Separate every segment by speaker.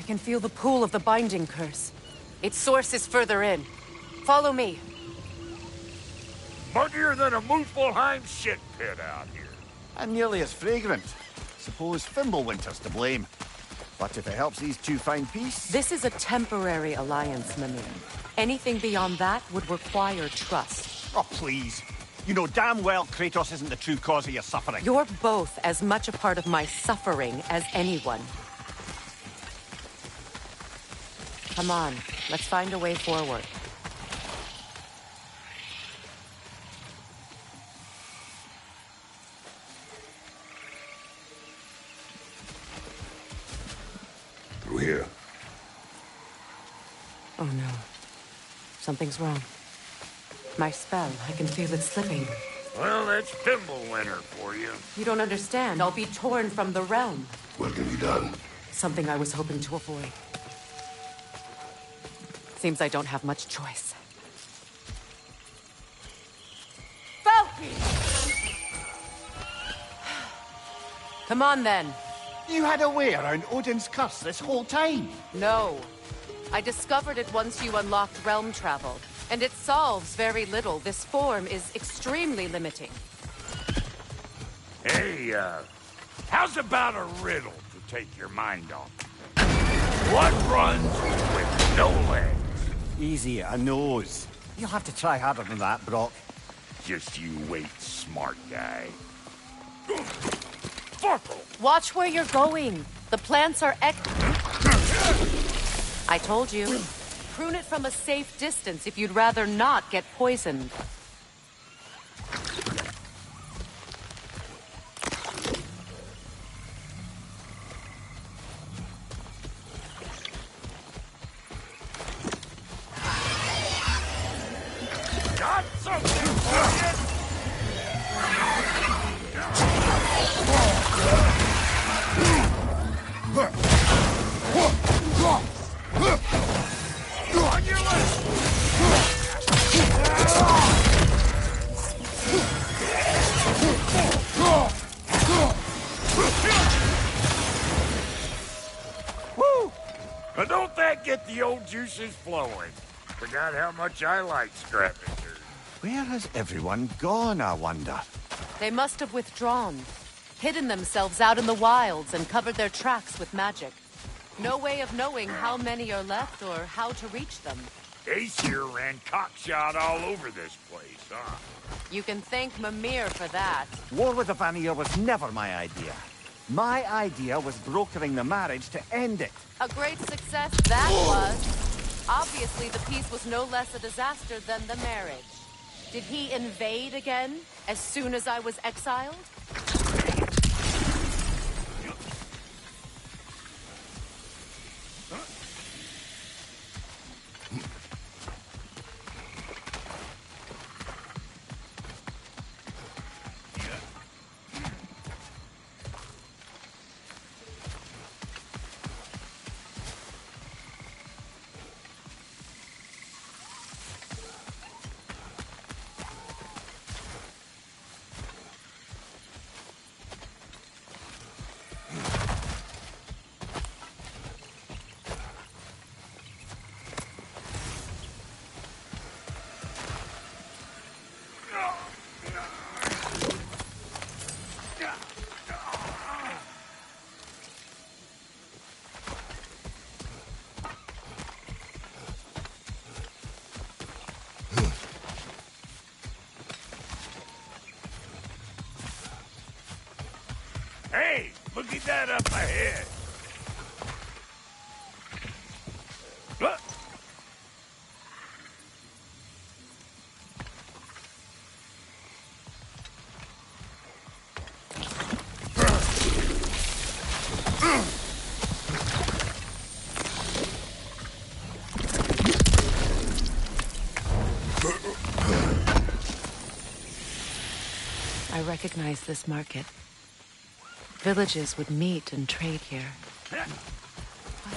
Speaker 1: can feel the pull of the binding curse. Its source is further in. Follow me.
Speaker 2: Muddier than a Muspelheim shit pit out here.
Speaker 3: And nearly as fragrant. Suppose Fimbulwinter's to blame. But if it helps these two find peace...
Speaker 1: This is a temporary alliance, Mimir. Anything beyond that would require trust.
Speaker 3: Oh, please. You know damn well Kratos isn't the true cause of your suffering.
Speaker 1: You're both as much a part of my suffering as anyone. Come on, let's find a way forward.
Speaker 2: Through here.
Speaker 1: Oh no. Something's wrong. My spell, I can feel it slipping.
Speaker 2: Well, that's Fimbulwinter for you.
Speaker 1: You don't understand. I'll be torn from the realm.
Speaker 2: What can be done?
Speaker 1: Something I was hoping to avoid. Seems I don't have much choice. Falky! Come on, then.
Speaker 3: You had a way around Odin's curse this whole time?
Speaker 1: No. I discovered it once you unlocked realm travel. And it solves very little. This form is extremely limiting.
Speaker 2: Hey, how's about a riddle to take your mind off? What runs with no legs?
Speaker 3: Easy, a nose. You'll have to try harder than that, Brock.
Speaker 2: Just you wait, smart guy.
Speaker 1: Watch where you're going. The plants are I told you. Prune it from a safe distance if you'd rather not get poisoned.
Speaker 2: Got something for you! On your left! Woo! Now don't that get the old juices flowing? Forgot how much I like scrapping dirt.
Speaker 3: Where has everyone gone, I wonder?
Speaker 1: They must have withdrawn. Hidden themselves out in the wilds and covered their tracks with magic. No way of knowing how many are left or how to reach them.
Speaker 2: Ace here ran cockshot all over this place, huh?
Speaker 1: You can thank Mimir for that.
Speaker 3: War with the Vanir was never my idea. My idea was brokering the marriage to end it.
Speaker 1: A great success that was. Obviously, the peace was no less a disaster than the marriage. Did he invade again, as soon as I was exiled?
Speaker 2: Hey, look at that up ahead. Look.
Speaker 1: I recognize this market. Villages would meet and trade here. But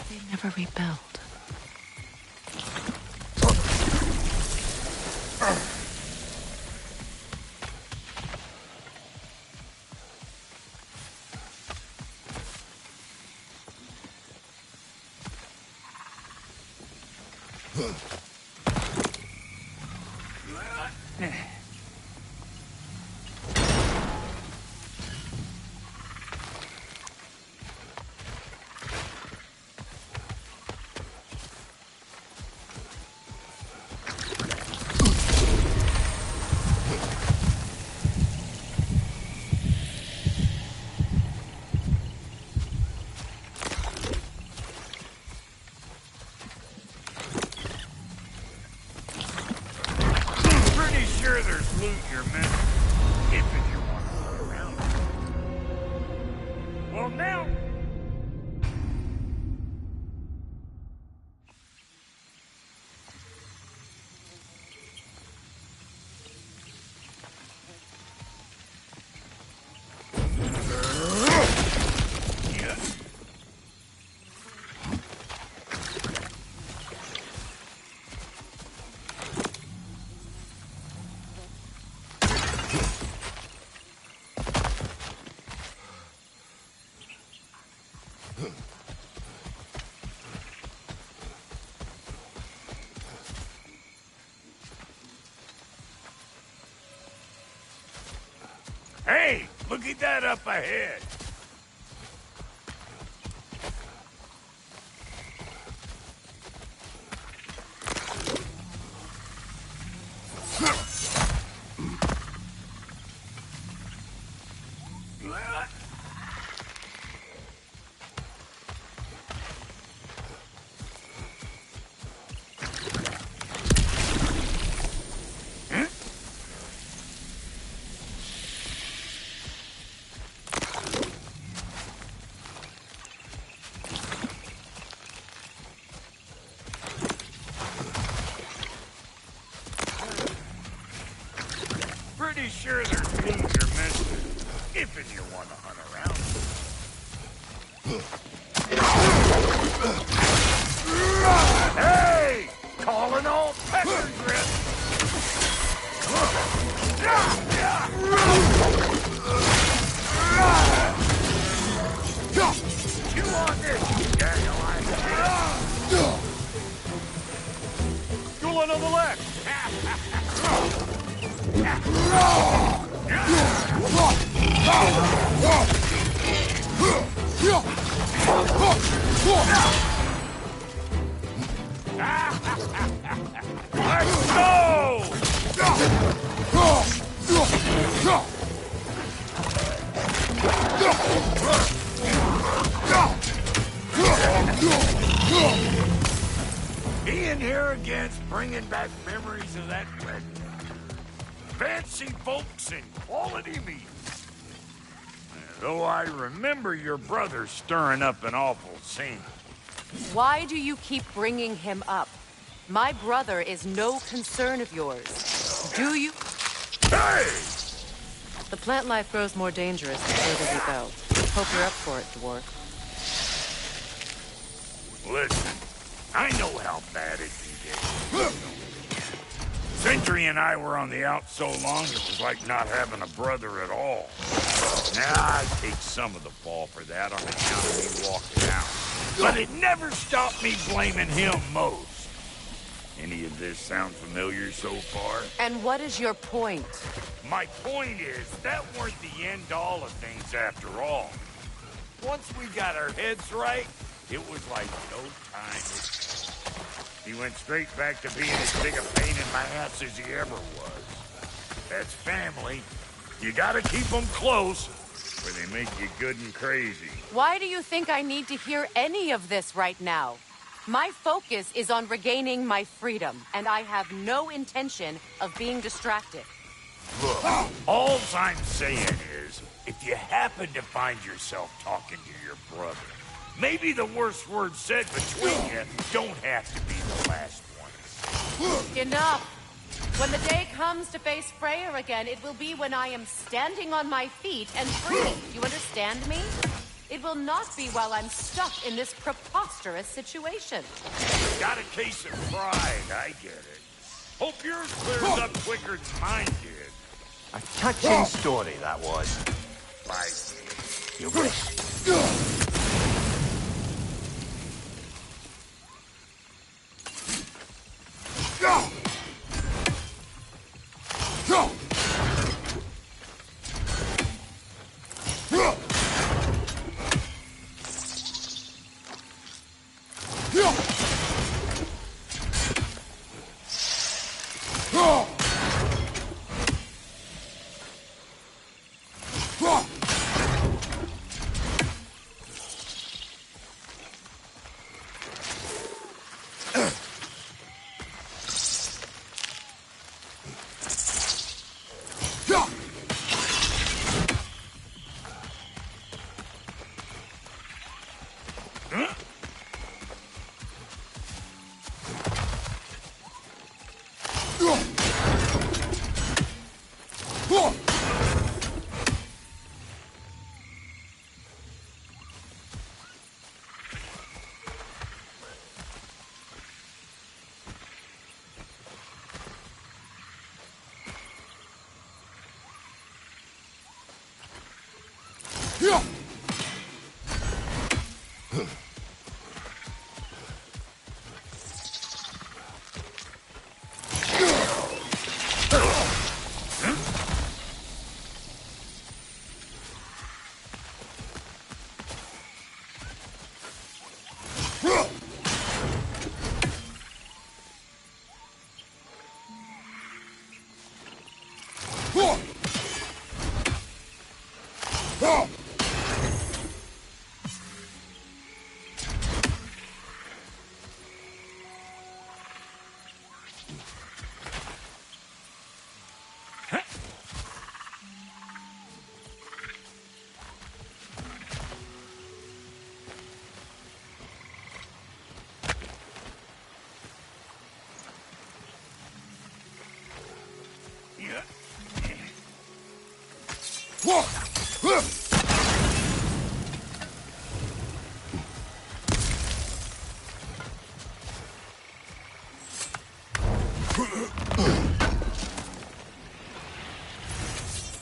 Speaker 1: they never rebuilt.
Speaker 2: There's loot you're missing, if you want to look around. Well, now... Hey, look at that up ahead. Pretty sure there's loot you're missing, if you want to hunt around. Hey! Calling all pecker grip! You want this, dandelion?
Speaker 3: Go on the left!
Speaker 2: Let's go! Being here again's bringing back memories of that wedding. Fancy folks and quality meat. Though I remember your brother stirring up an awful scene.
Speaker 1: Why do you keep bringing him up? My brother is no concern of yours. Do you?
Speaker 2: Hey!
Speaker 1: The plant life grows more dangerous the further we go. Hope you're up for it, dwarf.
Speaker 2: Listen, I know how bad it can get. Sentry and I were on the out so long, it was like not having a brother at all. Now, I take some of the fall for that on account of me walking out. But it never stopped me blaming him most. Any of this sound familiar so far?
Speaker 1: And what is your point?
Speaker 2: My point is, that weren't the end-all of things after all. Once we got our heads right, it was like no time. He went straight back to being as big a pain in my ass as he ever was. That's family. You gotta keep them close, or they make you good and crazy.
Speaker 1: Why do you think I need to hear any of this right now? My focus is on regaining my freedom, and I have no intention of being distracted.
Speaker 2: Look, all I'm saying is, if you happen to find yourself talking to your brother, maybe the worst words said between you don't have to be the last one.
Speaker 1: Enough! When the day comes to face Freyr again, it will be when I am standing on my feet and free. You understand me? It will not be while I'm stuck in this preposterous situation.
Speaker 2: Got a case of pride, I get it. Hope yours clears up quicker than mine did.
Speaker 3: A touching story, that was.
Speaker 2: Right.
Speaker 3: You wish.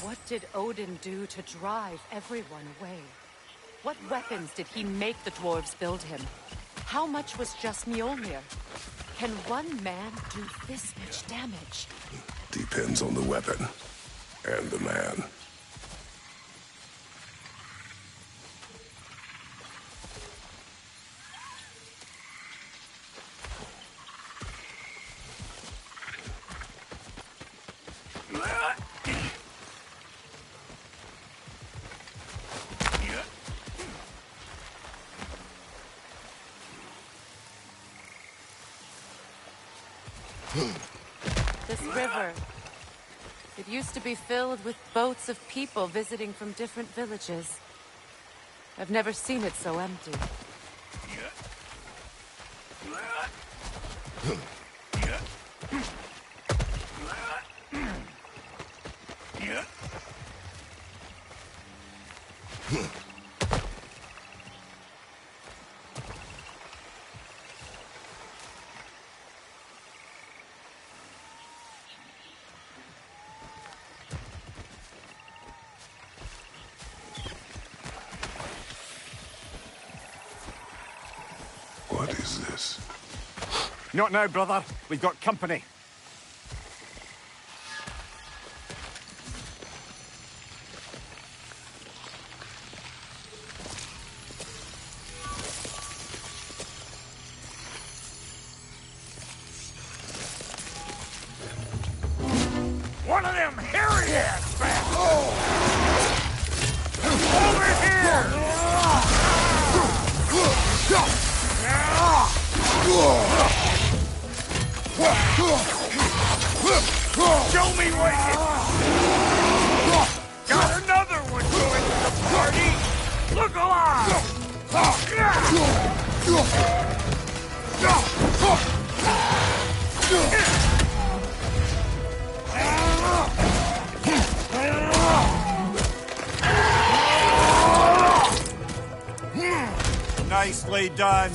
Speaker 1: What did Odin do to drive everyone away? What weapons did he make the dwarves build him? How much was just Mjolnir? Can one man do this much damage?
Speaker 4: Depends on the weapon and the man.
Speaker 1: This river, it used to be filled with boats of people visiting from different villages. I've never seen it so empty.
Speaker 4: What is this?
Speaker 3: Not now, brother. We've got company.
Speaker 2: One of them hairy ass bastards! Over here! Show me what you... Got another one joining the party! Look alive!
Speaker 3: Nicely done.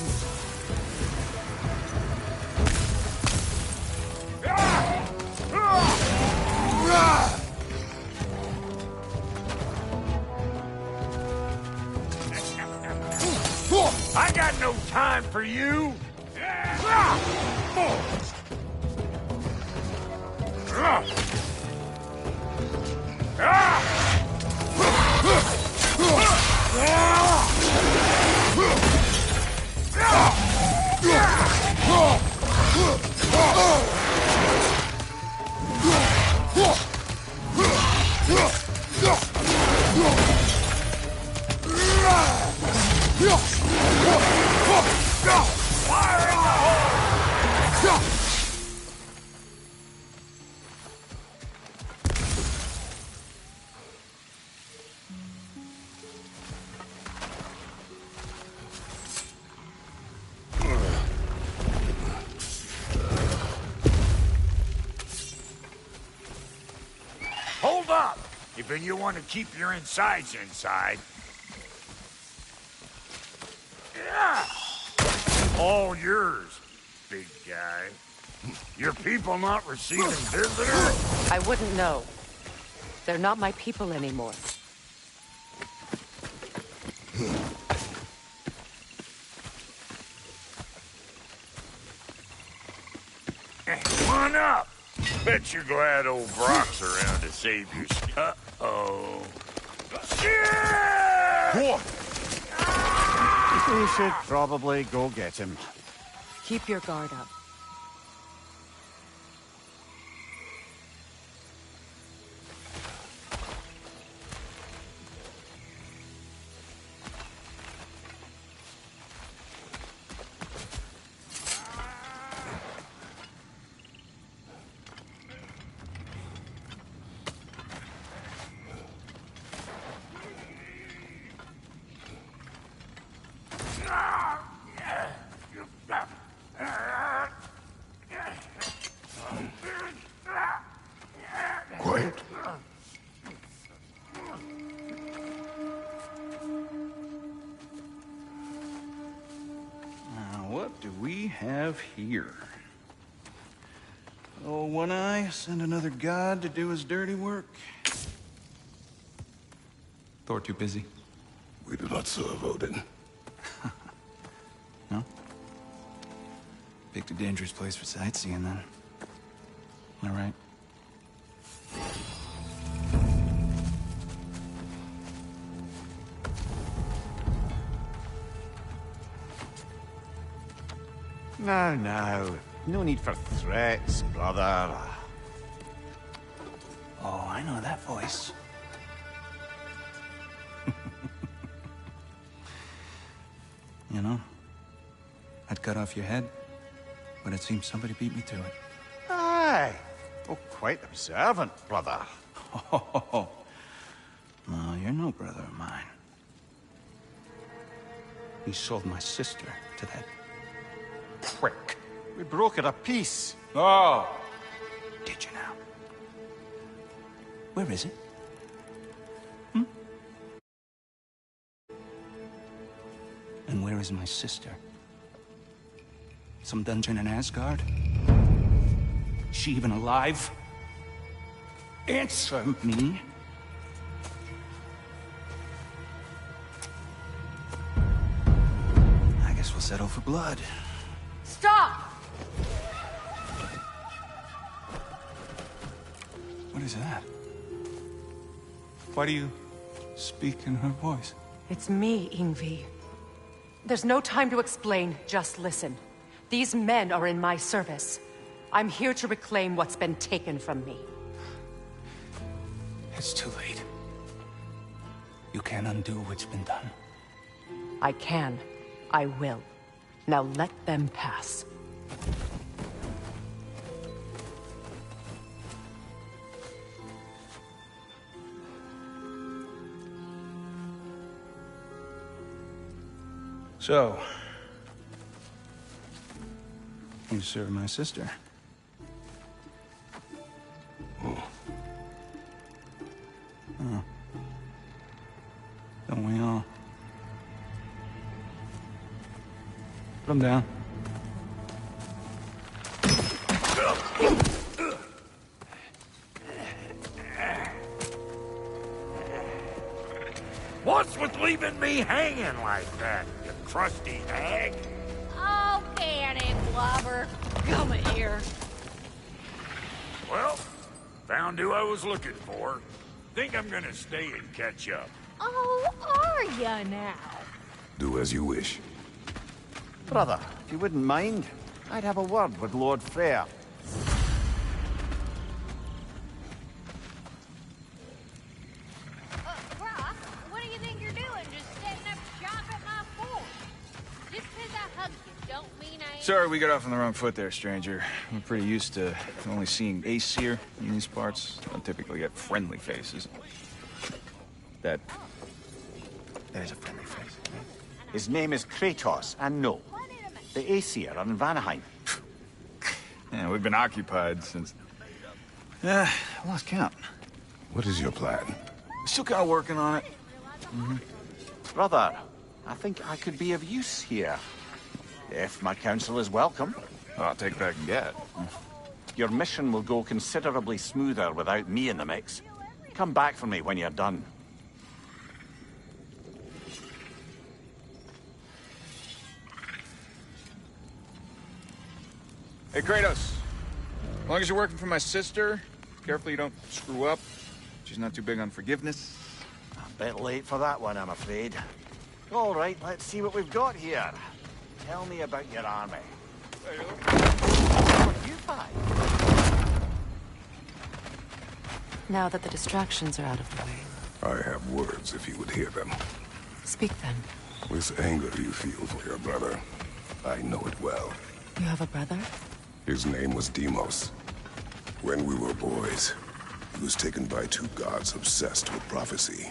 Speaker 2: I got no time for you! Fire in the hole! Hold up! If you want to keep your insides inside. All yours, big guy. Your people not receiving visitors?
Speaker 1: I wouldn't know. They're not my people anymore.
Speaker 2: Come on up. Bet you're glad old Brock's around to save you. Uh-oh. Yeah!
Speaker 3: We should probably go get him.
Speaker 1: Keep your guard up.
Speaker 5: have here? Oh, One Eye, send another god to do his dirty work. Thor too busy?
Speaker 4: We do not serve Odin.
Speaker 5: No? Picked a dangerous place for sightseeing, then. All right.
Speaker 3: Now. No need for threats, brother.
Speaker 5: Oh, I know that voice. You know, I'd cut off your head, but it seems somebody beat me to it.
Speaker 3: Aye. Oh, quite observant, brother.
Speaker 5: Oh, no, you're no brother of mine. You sold my sister to that prick.
Speaker 3: We broke it a piece.
Speaker 5: Oh! Did you now? Where is it? And where is my sister? Some dungeon in Asgard? Is she even alive? Answer me. I guess we'll settle for blood.
Speaker 1: Stop!
Speaker 5: What is that? Why do you speak in her voice?
Speaker 1: It's me, Ingvi. There's no time to explain, just listen. These men are in my service. I'm here to reclaim what's been taken from me.
Speaker 5: It's too late. You can't undo what's been done.
Speaker 1: I can. I will. Now let them pass.
Speaker 5: So, you serve my sister. Oh. Don't we all? Put him down.
Speaker 2: What's with leaving me hanging like that, you crusty hag?
Speaker 6: Oh, can it, Blobber. Come here.
Speaker 2: Well, found who I was looking for. Think I'm gonna stay and catch up.
Speaker 6: Oh, are ya now?
Speaker 4: Do as you wish.
Speaker 3: Brother, if you wouldn't mind, I'd have a word with Lord Freyr.
Speaker 6: Brock, what do you think you're doing? Just setting up shop at my fort? Just 'cause I hugged you don't mean I ain't...
Speaker 5: Sorry, we got off on the wrong foot there, stranger. We're pretty used to only seeing Aesir in these parts. Don't typically get friendly faces. That is a friendly face.
Speaker 3: His name is Kratos, and no, the Aesir are in Vanaheim.
Speaker 5: Yeah, we've been occupied since... I lost count.
Speaker 4: What is your plan?
Speaker 5: Still kind of working on it.
Speaker 3: Brother, I think I could be of use here. If my counsel is welcome.
Speaker 5: I'll take back and get.
Speaker 3: Your mission will go considerably smoother without me in the mix. Come back for me when you're done.
Speaker 5: Hey, Kratos. As long as you're working for my sister, careful you don't screw up. She's not too big on forgiveness.
Speaker 3: A bit late for that one, I'm afraid. All right, let's see what we've got here. Tell me about your army. What you find?
Speaker 1: Now that the distractions are out of the way,
Speaker 4: I have words if you would hear them.
Speaker 1: speak then.
Speaker 4: This anger you feel for your brother, I know it well.
Speaker 1: You have a brother?
Speaker 4: His name was Deimos. When we were boys, he was taken by two gods obsessed with prophecy.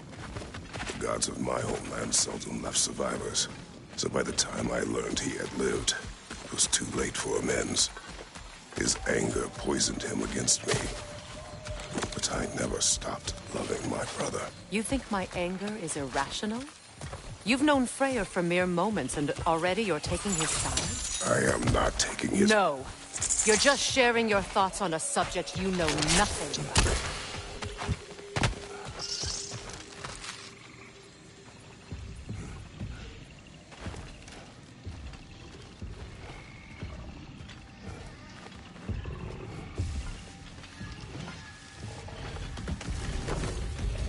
Speaker 4: The gods of my homeland seldom left survivors, so by the time I learned he had lived, it was too late for amends. His anger poisoned him against me. But I never stopped loving my brother.
Speaker 1: You think my anger is irrational? You've known Freyr for mere moments, and already you're taking his side?
Speaker 4: I am not taking his...
Speaker 1: No. You're just sharing your thoughts on a subject you know nothing about.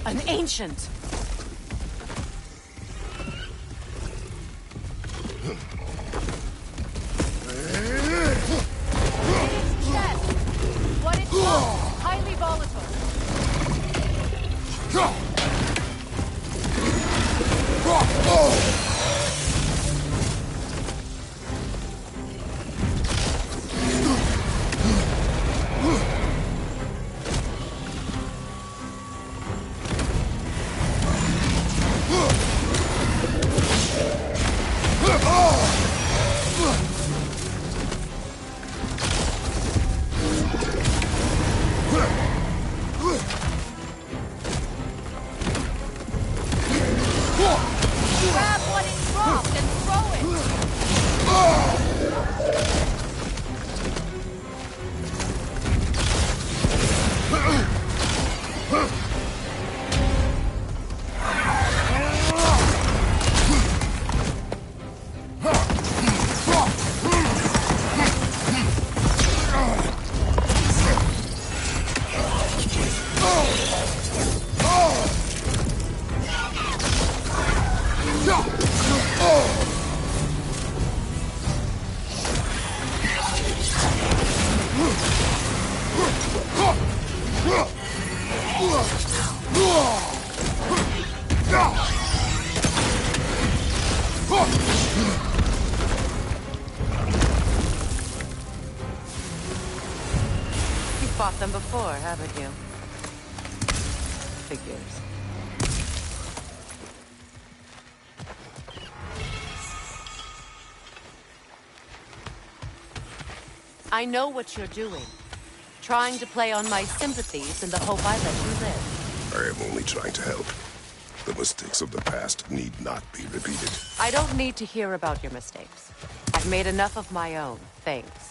Speaker 1: An ancient! What it does, highly volatile. Grab what it dropped and throw it! You've fought them before, haven't you? Figures. I know what you're doing. Trying to play on my sympathies in the hope I let you live.
Speaker 4: I am only trying to help. The mistakes of the past need not be repeated.
Speaker 1: I don't need to hear about your mistakes. I've made enough of my own, thanks.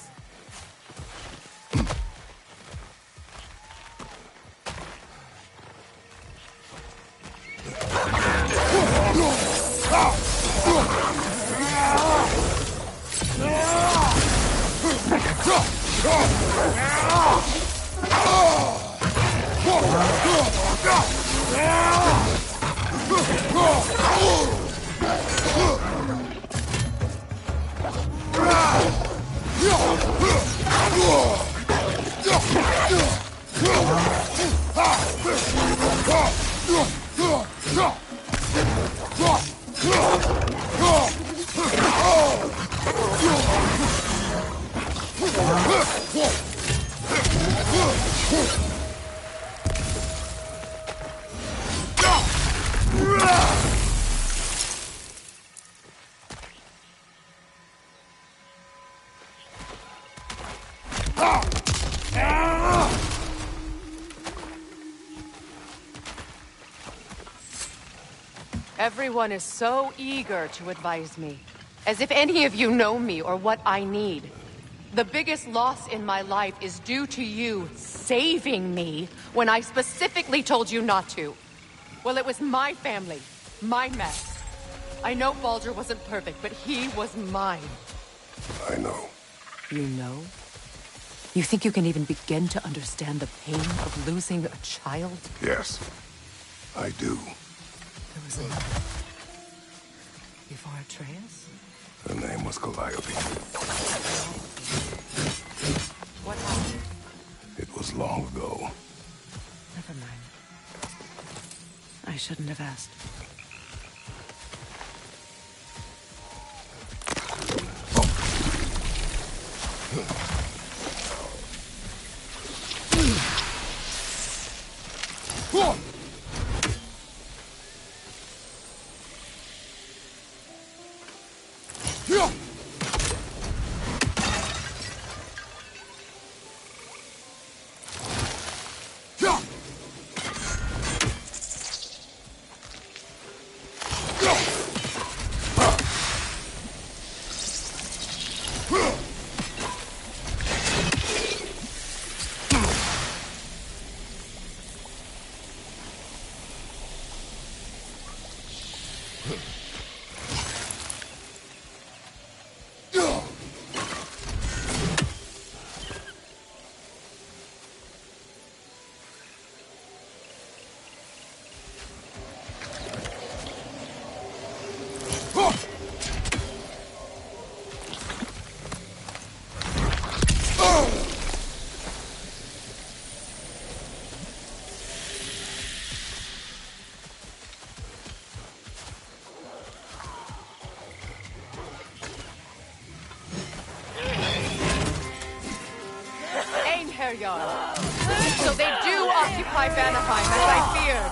Speaker 1: Everyone is so eager to advise me, as if any of you know me or what I need. The biggest loss in my life is due to you saving me when I specifically told you not to. Well, it was my family, my mess. I know Baldur wasn't perfect, but he was mine.
Speaker 4: I know.
Speaker 1: You know? You think you can even begin to understand the pain of losing a child?
Speaker 4: Yes, I do.
Speaker 1: There was another. Before Atreus?
Speaker 4: Her name was Calliope.
Speaker 1: What happened?
Speaker 4: It was long ago.
Speaker 1: Never mind. I shouldn't have asked. are. So they do occupy Vanaheim, as I feared.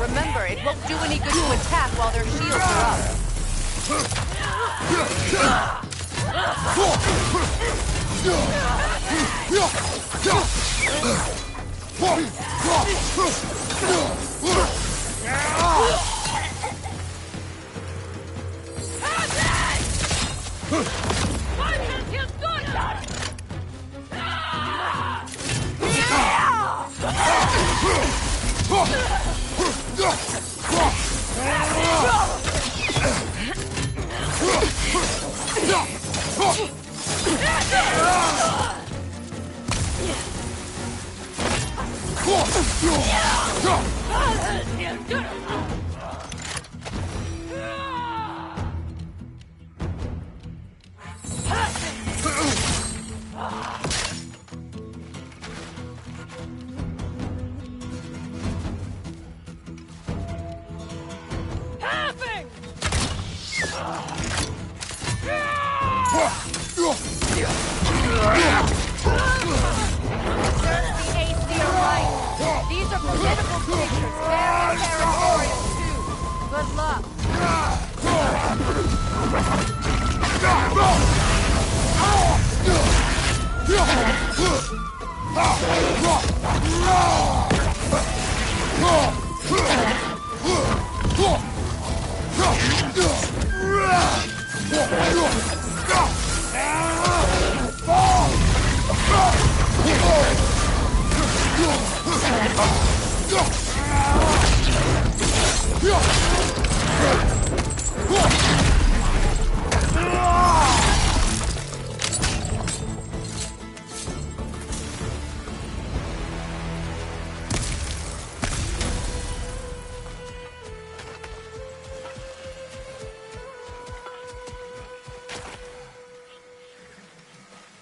Speaker 1: Remember, it won't do any good to attack while their shields are up. These are formidable creatures, very territorial too. Good luck.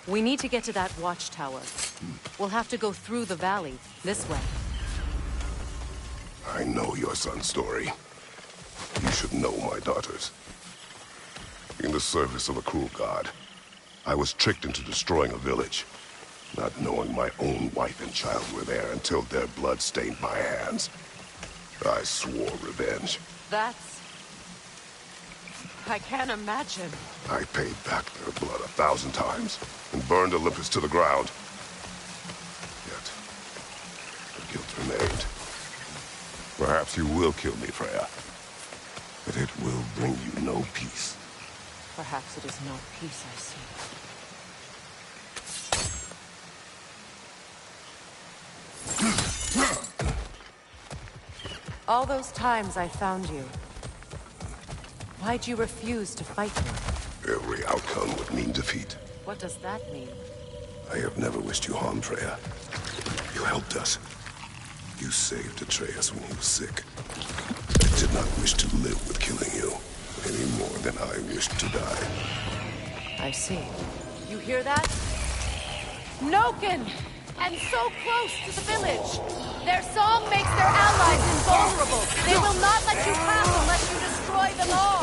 Speaker 1: We need to get to that watchtower. We'll have to go through the valley, this way.
Speaker 4: I know your son's story. You should know my daughter's. In the service of a cruel god, I was tricked into destroying a village, not knowing my own wife and child were there until their blood stained my hands. I swore revenge.
Speaker 1: That's... I can't imagine.
Speaker 4: I paid back their blood 1,000 times and burned Olympus to the ground. Yet, the guilt remained. Perhaps you will kill me, Freya, but it will bring you no peace.
Speaker 1: Perhaps it is no peace I see. All those times I found you, why'd you refuse to fight me?
Speaker 4: Every outcome would mean defeat.
Speaker 1: What does that mean?
Speaker 4: I have never wished you harm, Freya. You helped us. You saved Atreus when he was sick. I did not wish to live with killing you, any more than I wished to die.
Speaker 1: I see. You hear that? Noken! And so close to the village! Their song makes their allies invulnerable! They will not let you pass unless you destroy them all!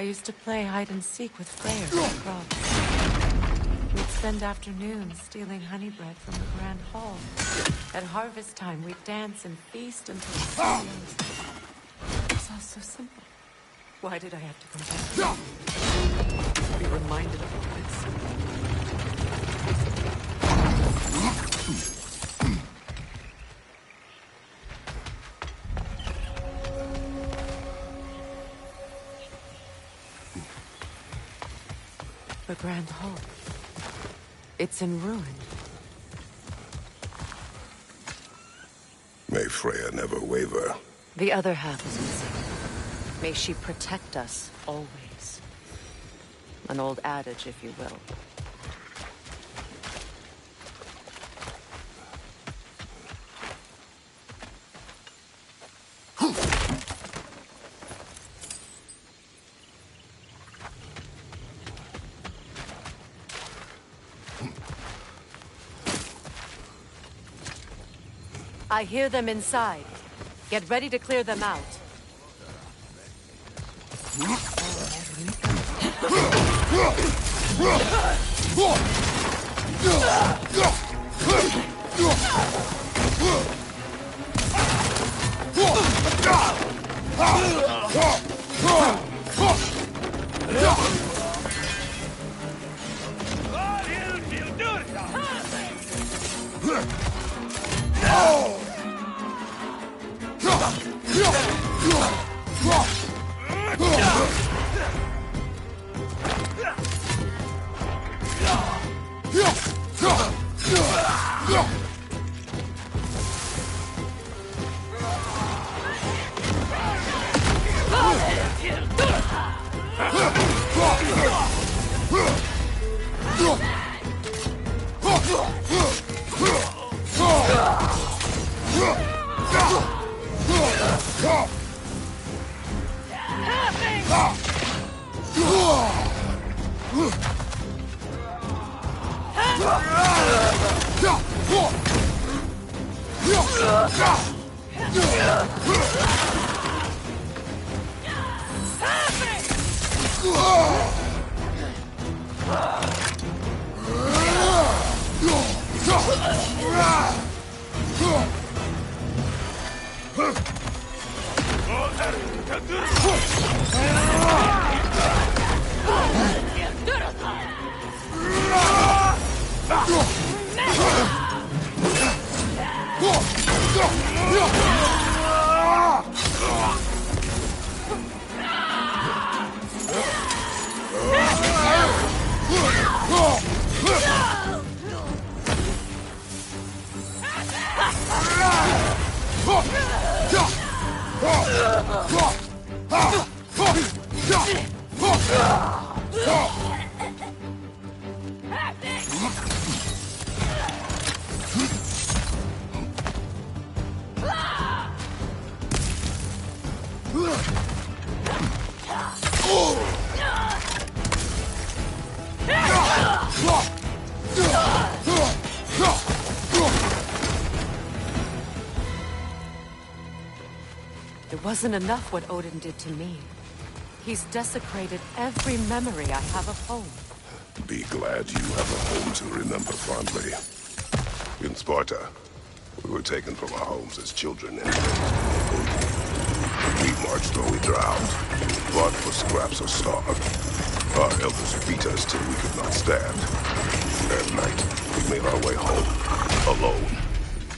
Speaker 1: I used to play hide and seek with Freya in the crops. We'd spend afternoons stealing honey bread from the Grand Hall. At harvest time, we'd dance and feast until the sun rose. It's all so simple. Why did I have to come back? To be reminded of all this. The Grand Hall. It's in ruin.
Speaker 4: May Freya never waver.
Speaker 1: The other half is missing. May she protect us always. An old adage, if you will. I hear them inside. Get ready to clear them out. It wasn't enough what Odin did to me. He's desecrated every memory I have of home.
Speaker 4: Be glad you have a home to remember fondly. In Sparta, we were taken from our homes as children and we marched or we drowned, fought for scraps or starved. Our elders beat us till we could not stand. At night, we made our way home, alone,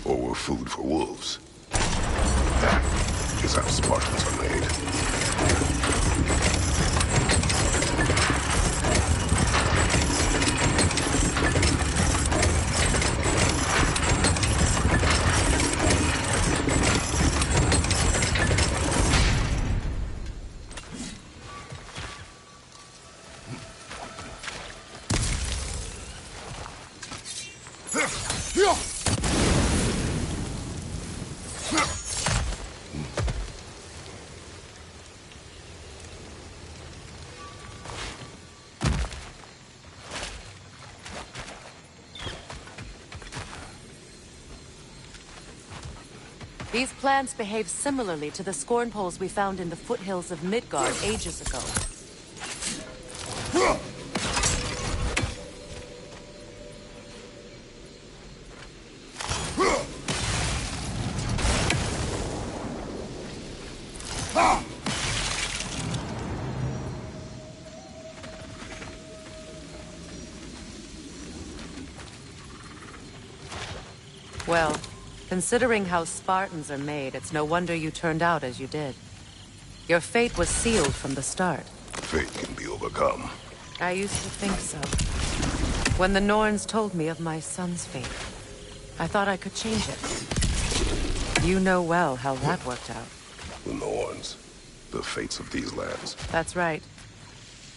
Speaker 4: or were food for wolves. That is how Spartans are made.
Speaker 1: These plants behave similarly to the scorn poles we found in the foothills of Midgard ages ago. Well, considering how Spartans are made, it's no wonder you turned out as you did. Your fate was sealed from the start.
Speaker 4: Fate can be overcome.
Speaker 1: I used to think so. When the Norns told me of my son's fate, I thought I could change it. You know well how that worked out.
Speaker 4: The Norns, the fates of these lands.
Speaker 1: That's right.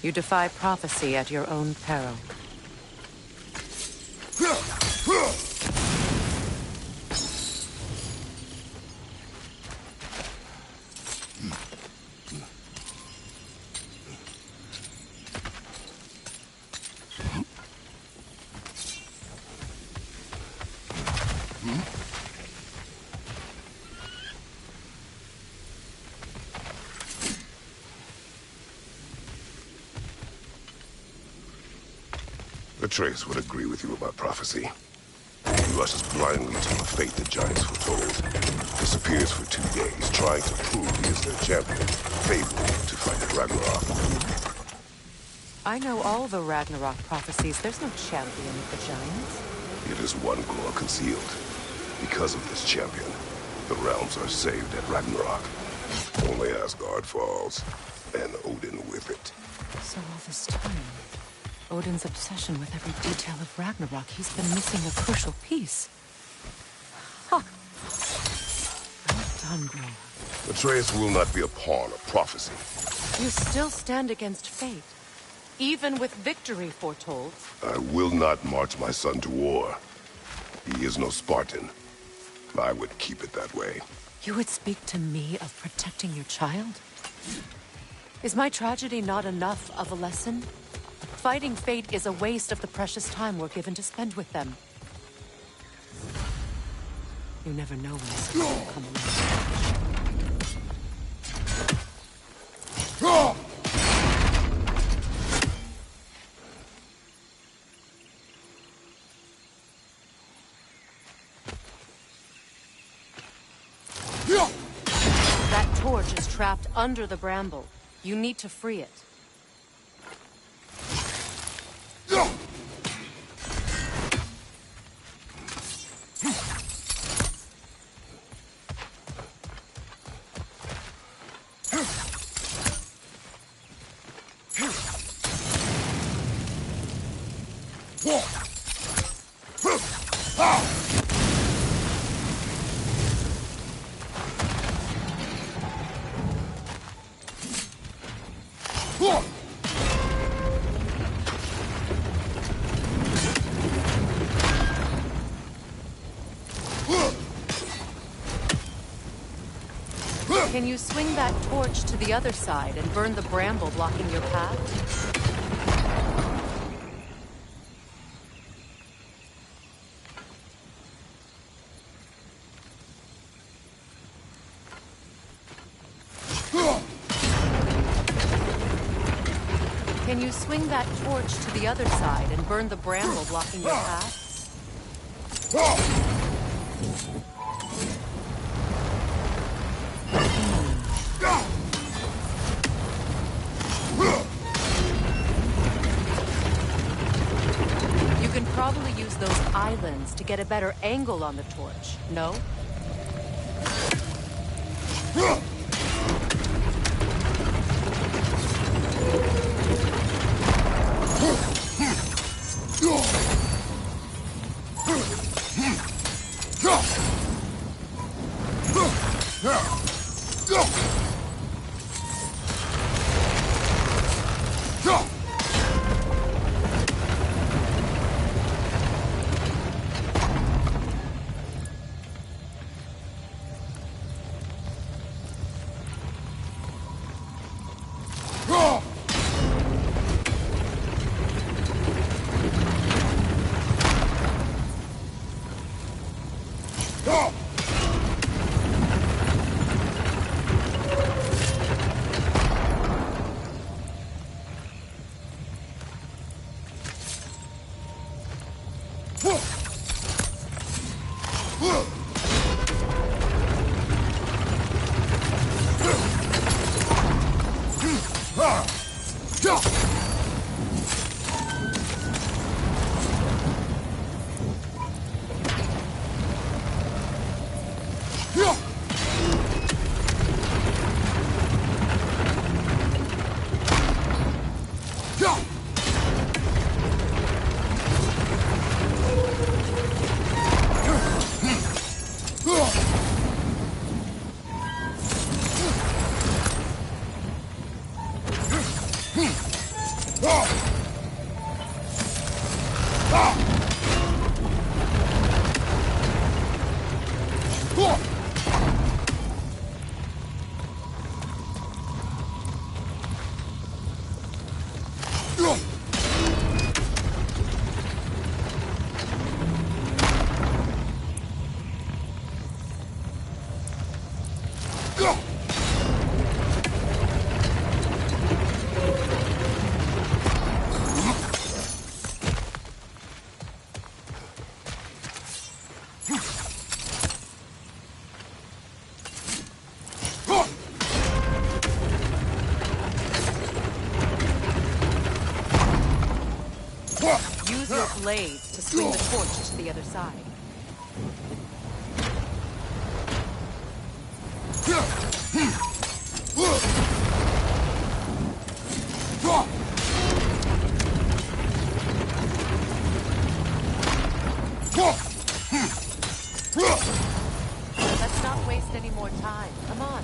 Speaker 1: You defy prophecy at your own peril.
Speaker 4: Atreus would agree with you about prophecy. He rushes blindly to a fate the giants foretold. Disappears for 2 days, trying to prove he is their champion, favored to fight at Ragnarok.
Speaker 1: I know all the Ragnarok prophecies. There's no champion of the giants.
Speaker 4: It is one glow concealed. Because of this champion, the realms are saved at Ragnarok. Only Asgard falls, and Odin with it.
Speaker 1: So all this time, Odin's obsession with every detail of Ragnarok, he's been missing a crucial piece. Ha! Well done, Grey.
Speaker 4: Atreus will not be a pawn of prophecy.
Speaker 1: You still stand against fate, even with victory foretold.
Speaker 4: I will not march my son to war. He is no Spartan. I would keep it that way.
Speaker 1: You would speak to me of protecting your child? Is my tragedy not enough of a lesson? Fighting fate is a waste of the precious time we're given to spend with them. You never know when someone will come along. That torch is trapped under the bramble. You need to free it. Can you swing that torch to the other side and burn the bramble blocking your path? Can you swing that torch to the other side and burn the bramble blocking your path? You can probably use those islands to get a better angle on the torch, no? Use your blades to swing the torch to the other side. Let's not waste any more time. Come on.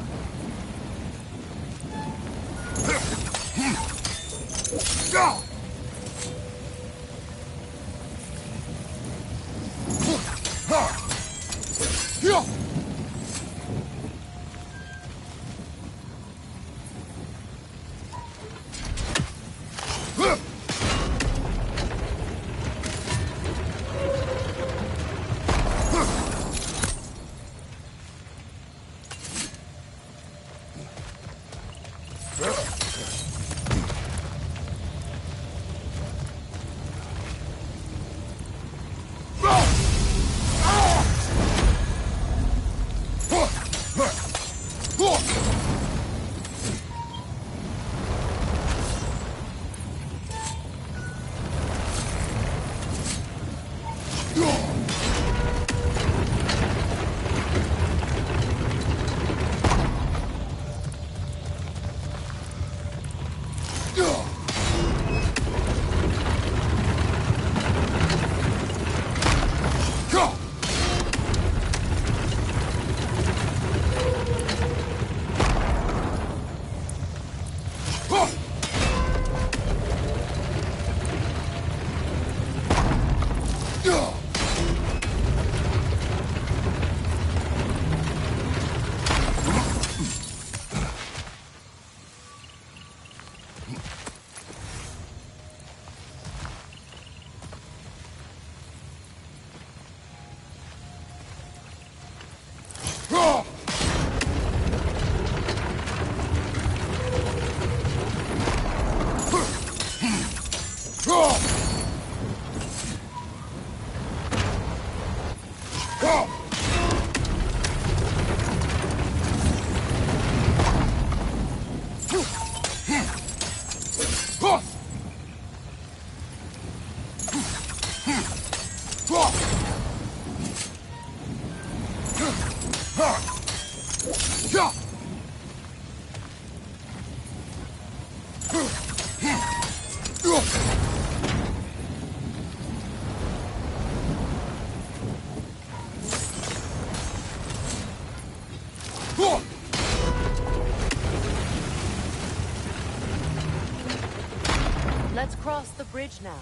Speaker 1: Let's cross the bridge now.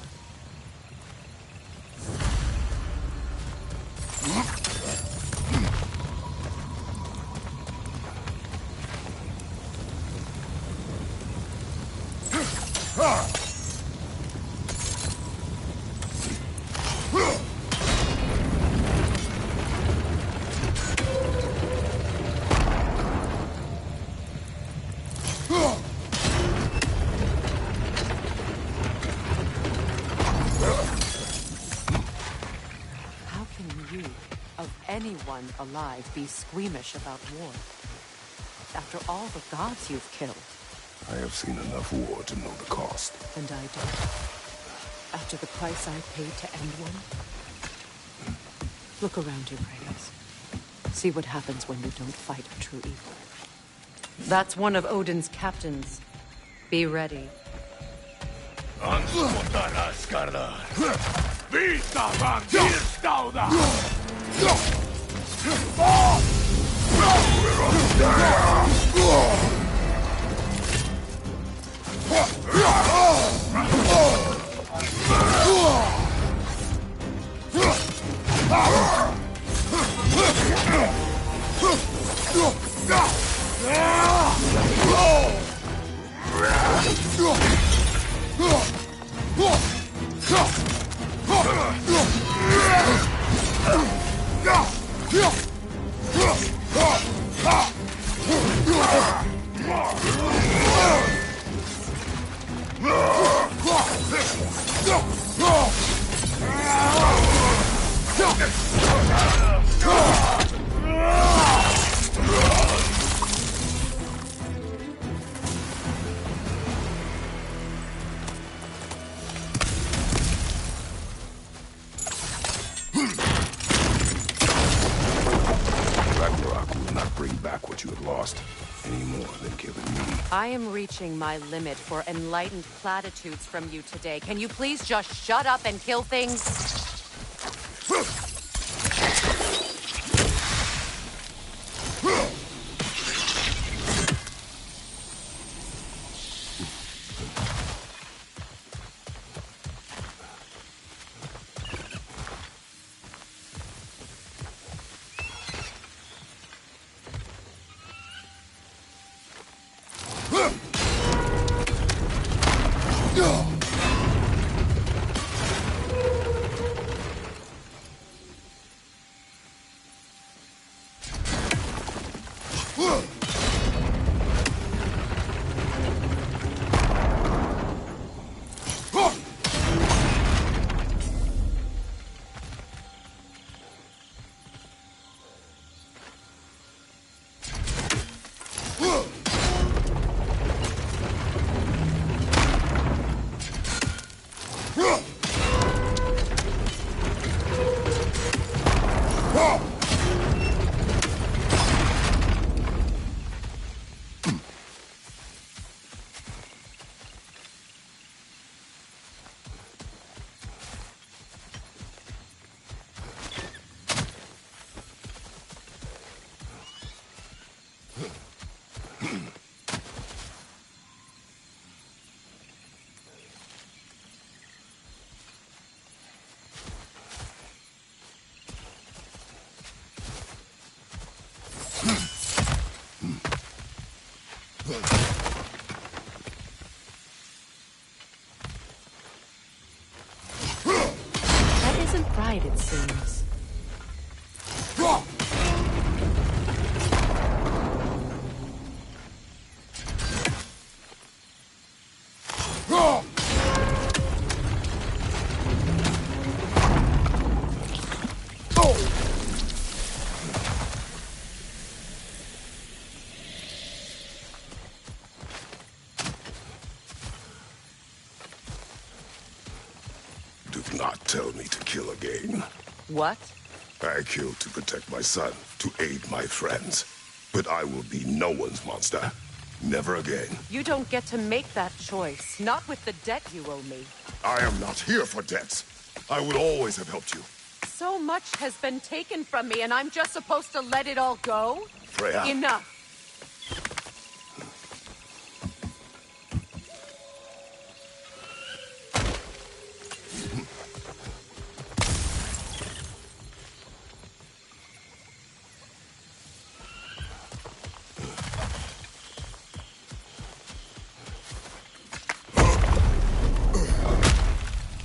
Speaker 1: Anyone alive be squeamish about war? After all the gods you've killed.
Speaker 4: I have seen enough war to know the cost.
Speaker 1: And I don't. After the price I paid to end one. Look around you, Kratos. See what happens when you don't fight a true evil. That's one of Odin's captains. Be ready. I am reaching my limit for enlightened platitudes from you today. Can you please just shut up and kill things? That isn't right, it seems.
Speaker 4: Do not tell me to kill again.
Speaker 1: What?
Speaker 4: I killed to protect my son, to aid my friends. But I will be no one's monster. Never again.
Speaker 1: You don't get to make that choice. Not with the debt you owe me.
Speaker 4: I am not here for debts. I would always have helped you.
Speaker 1: So much has been taken from me, and I'm just supposed to let it all go?
Speaker 4: Freya.
Speaker 1: Enough.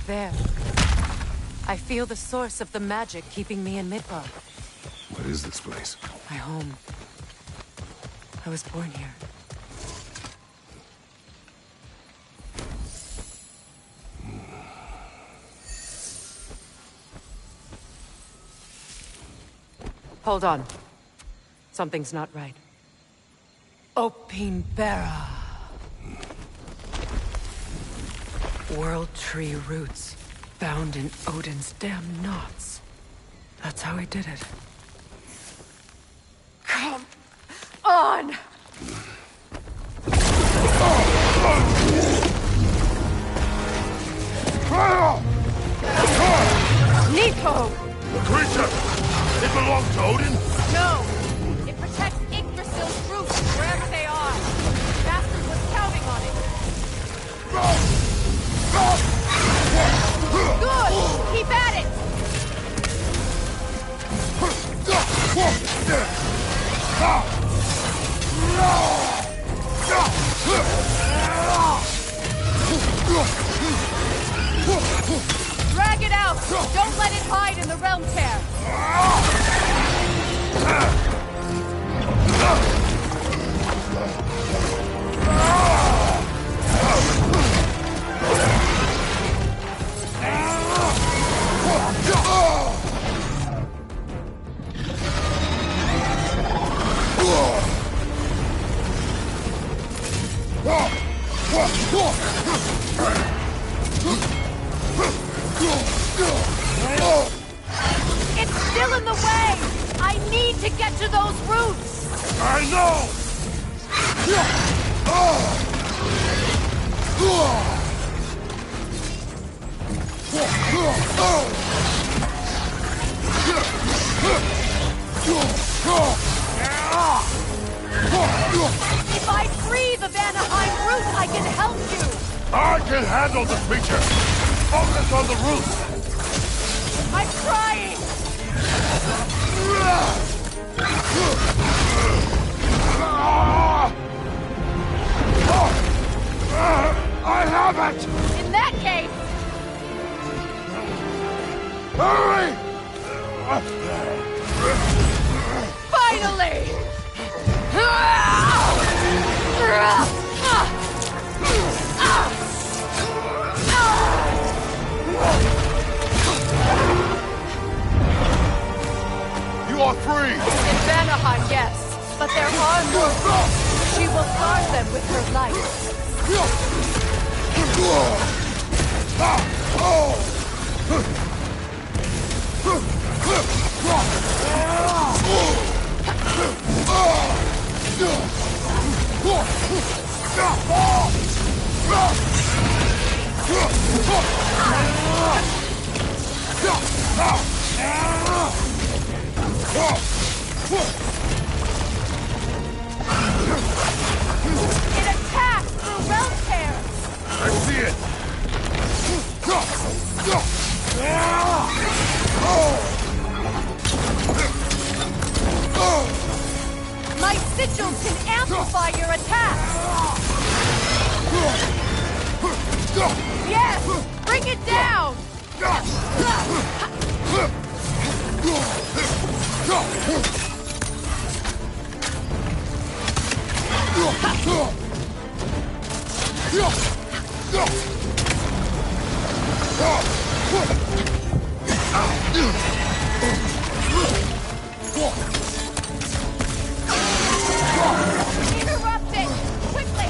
Speaker 1: There. I feel the source of the magic keeping me in Midgard.
Speaker 4: What is this place?
Speaker 1: My home. I was born here. Hold on. Something's not right. Opinbera. World tree roots, found in Odin's damn knots. That's how he did it. Come on! Nico!
Speaker 4: The creature! It belonged to Odin?
Speaker 1: No! It protects Yggdrasil's roots wherever they are. The bastard was counting on it. Good! Keep at it! Drag it out! Don't let it hide in the realm tear! It's still in the way! I need to get to those roots!
Speaker 2: I know!
Speaker 1: If I free the Vanaheim root, I can help you!
Speaker 2: I can handle the creature! Focus on the roots!
Speaker 1: I'm trying!
Speaker 2: I have it!
Speaker 1: In that case,
Speaker 2: Hurry!
Speaker 1: finally!
Speaker 2: You are free!
Speaker 1: In Vanaheim, yes, but there are more. She will guard them with her light. It attacks through realm tears.
Speaker 2: I see it!
Speaker 1: My sigils can amplify your attacks. Yes, bring it down. Interrupt it! Quickly!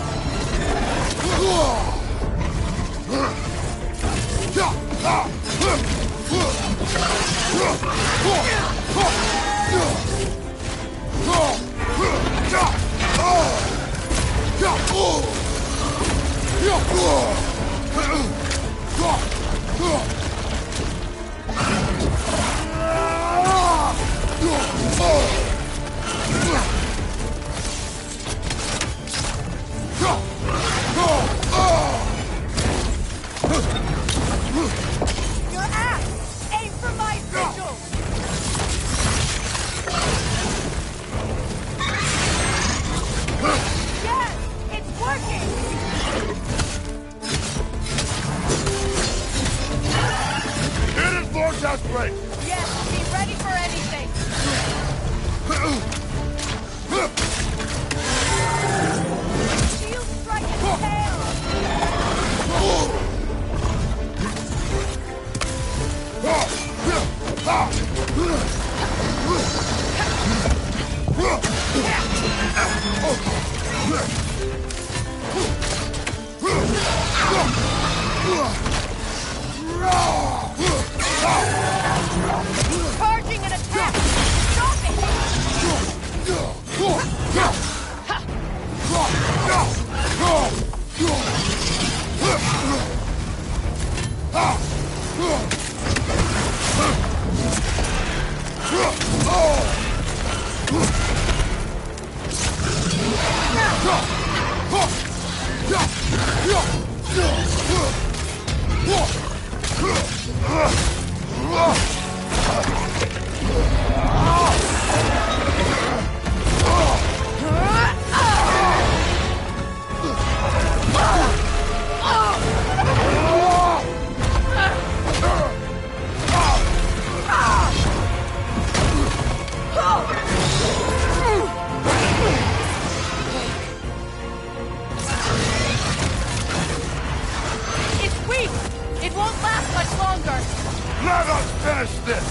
Speaker 2: Let us finish this!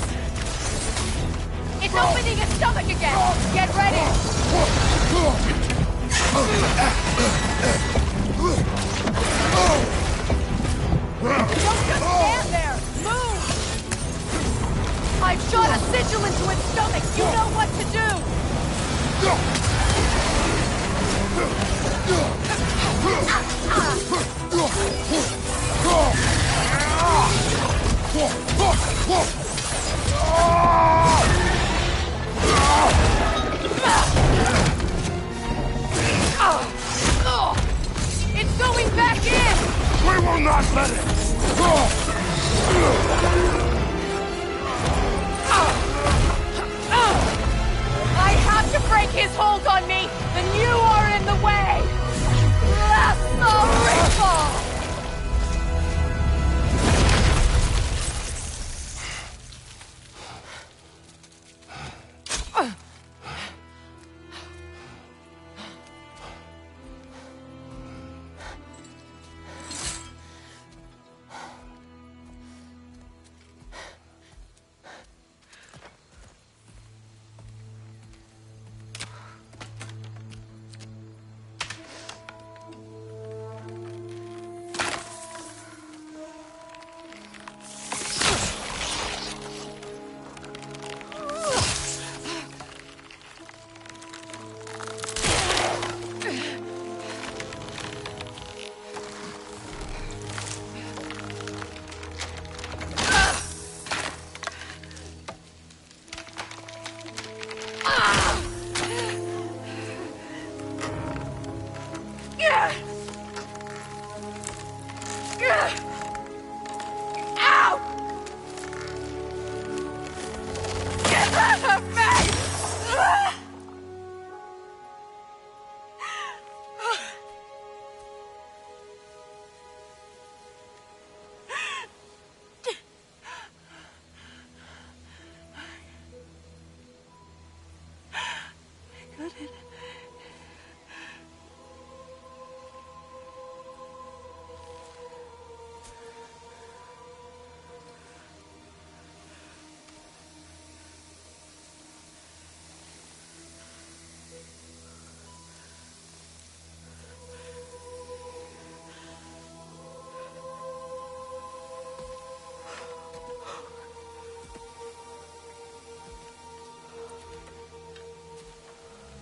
Speaker 1: It's opening its stomach again! Get ready! Don't just stand there! Move! I've shot a sigil into its stomach! You know what to do! It's going back in!
Speaker 2: We will not let it!
Speaker 1: I have to break his hold on me, and you are in the way! Lasso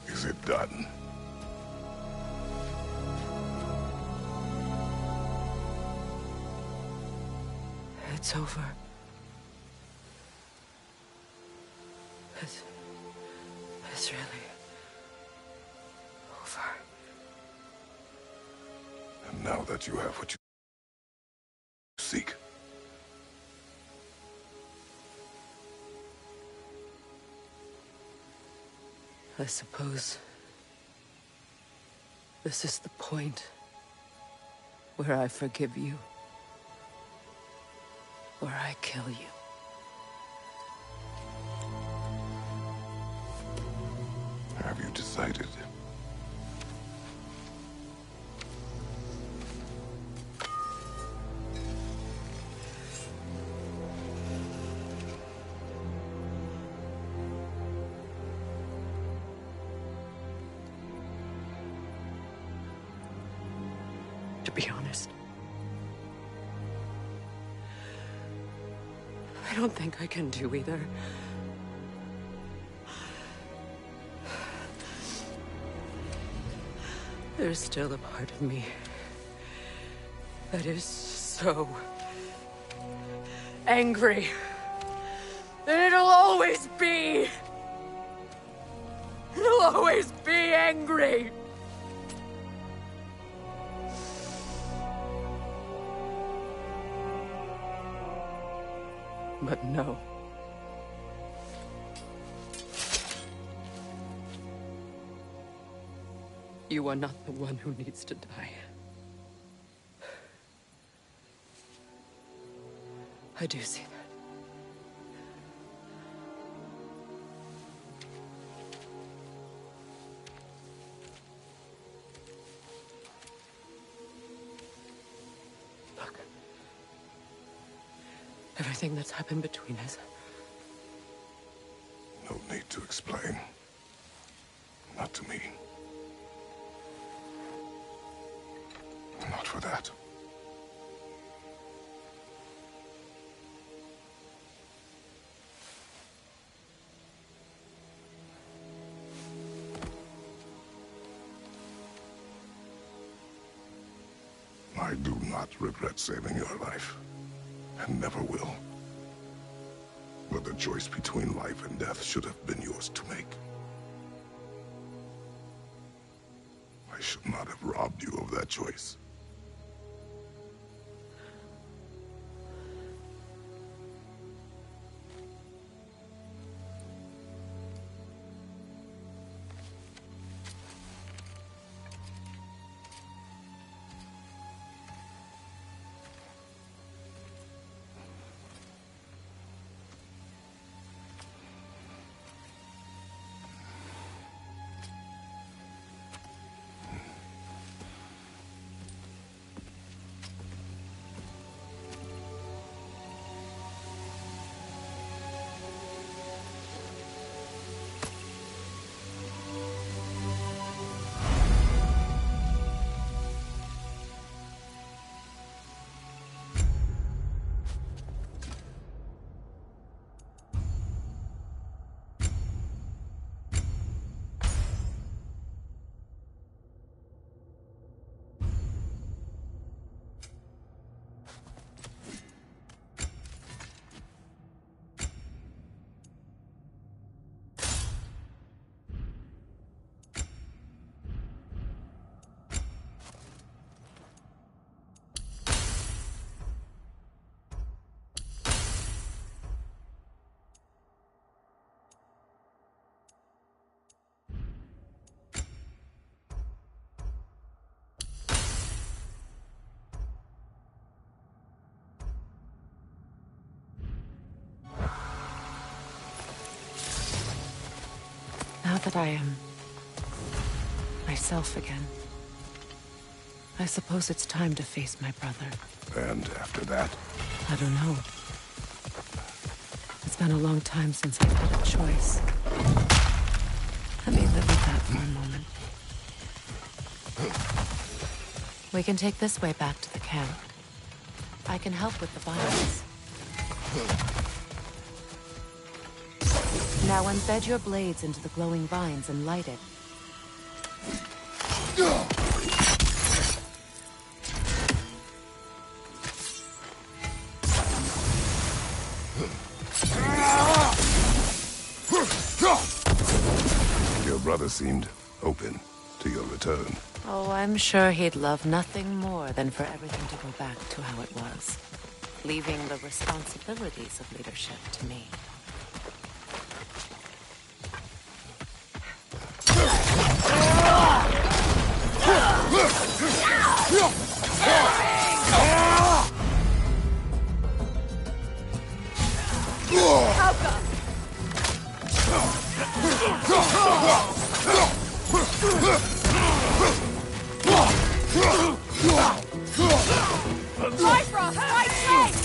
Speaker 4: Is it done?
Speaker 7: It's over. It's really over.
Speaker 4: And now that you have what you seek,
Speaker 7: I suppose this is the point where I forgive you, where I kill you.
Speaker 4: have you decided?
Speaker 7: To be honest, I don't think I can do either. There's still a part of me that is so angry that it'll always be. angry. But no. You are not the one who needs to die. I do see that. Look. Everything that's happened between us.
Speaker 4: No need to explain. Not to me. Not for that. I do not regret saving your life, and never will. But the choice between life and death should have been yours to make. I should not have robbed you of that choice.
Speaker 7: Now that I am myself again, I suppose it's time to face my brother.
Speaker 4: And after that?
Speaker 7: I don't know. It's been a long time since I've had a choice. Let me live with that for a moment. We can take this way back to the camp. I can help with the vines. Now embed your blades into the glowing vines and light it.
Speaker 4: Your brother seemed open to your return.
Speaker 7: Oh, I'm sure he'd love nothing more than for everything to go back to how it was, leaving the responsibilities of leadership to me.
Speaker 1: Bifrost, fight tank!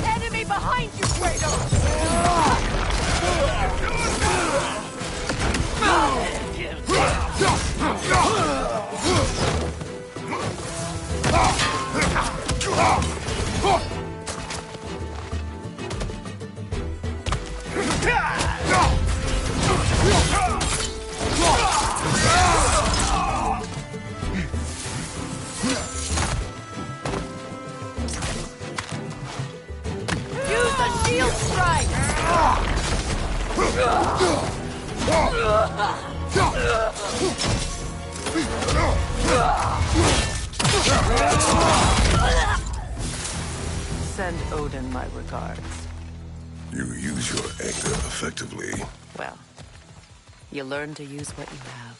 Speaker 1: Enemy behind you, Kratos! Use the
Speaker 7: Send Odin my regards.
Speaker 4: You use your anger effectively.
Speaker 7: Well, you learn to use what you have.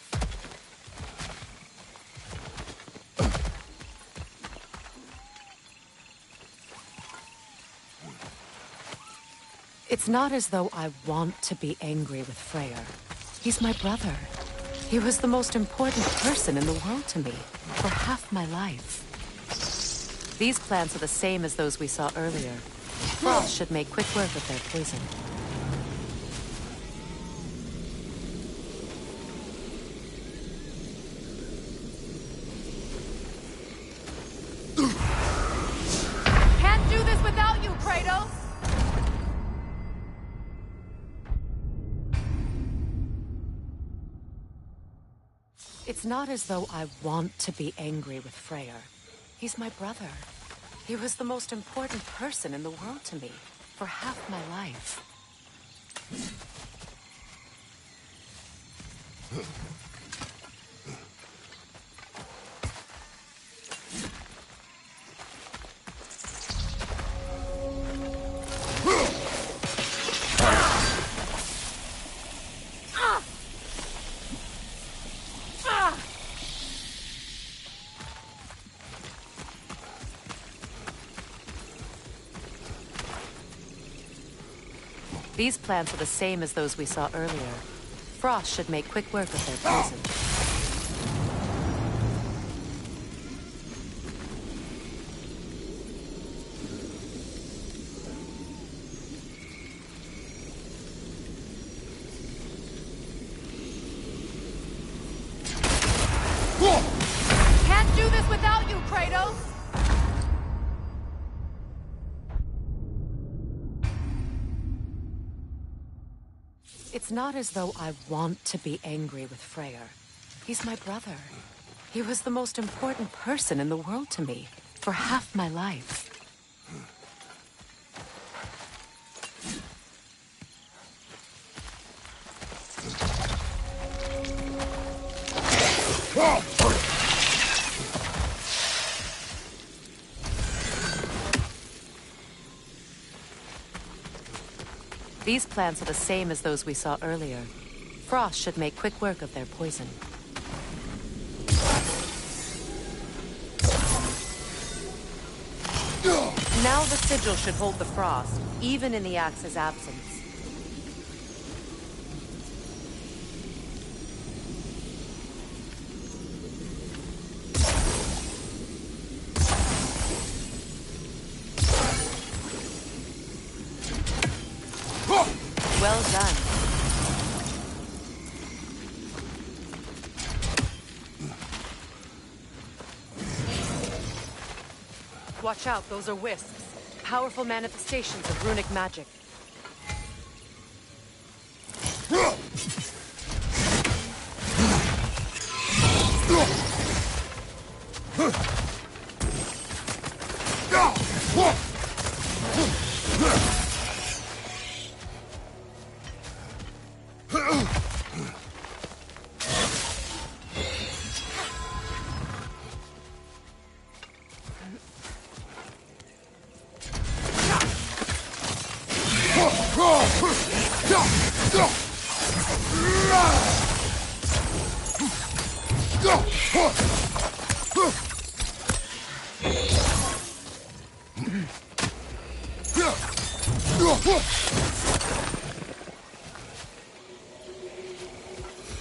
Speaker 7: It's not as though I want to be angry with Freyr. He's my brother. He was the most important person in the world to me for half my life. These plants are the same as those we saw earlier. Frost should make quick work of their poison.
Speaker 1: Can't do this without you, Kratos!
Speaker 7: It's not as though I want to be angry with Freyr. He's my brother. He was the most important person in the world to me for half my life. These plants are the same as those we saw earlier. Frost should make quick work of their poison.
Speaker 1: Can't do this without you, Kratos!
Speaker 7: It's not as though I want to be angry with Freyr. He's my brother. He was the most important person in the world to me for half my life. These plants are the same as those we saw earlier. Frost should make quick work of their poison. Now the sigil should hold the frost, even in the axe's absence. Well done. Watch out, those are wisps. Powerful manifestations of runic magic.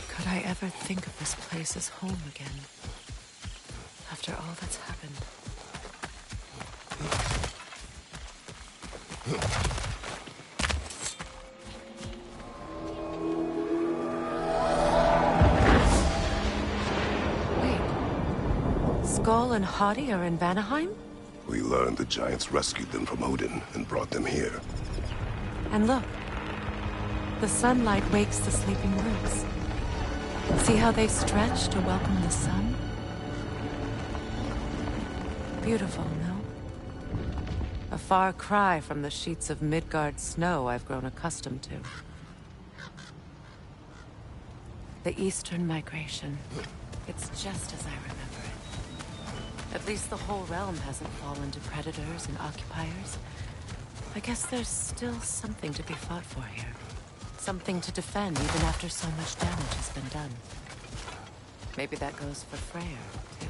Speaker 7: Could I ever think of this place as home again? After all that's happened. Wait. Skull and Hati are in Vanaheim?
Speaker 4: We learned the giants rescued them from Odin and brought them here.
Speaker 7: And look. The sunlight wakes the sleeping roots. See how they stretch to welcome the sun? Beautiful, no? A far cry from the sheets of Midgard snow I've grown accustomed to. The Eastern Migration. It's just as I remember it. At least the whole realm hasn't fallen to predators and occupiers. I guess there's still something to be fought for here. Something to defend even after so much damage has been done. Maybe that goes for Freyr, too.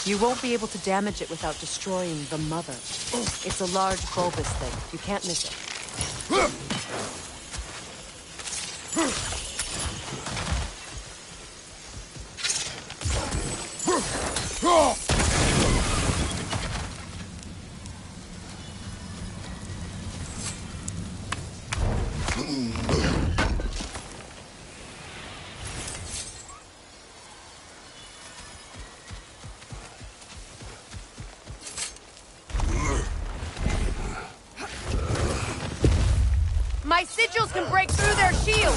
Speaker 7: You won't be able to damage it without destroying the mother. It's a large bulbous thing. You can't miss it.
Speaker 1: My sigils can break through their shields!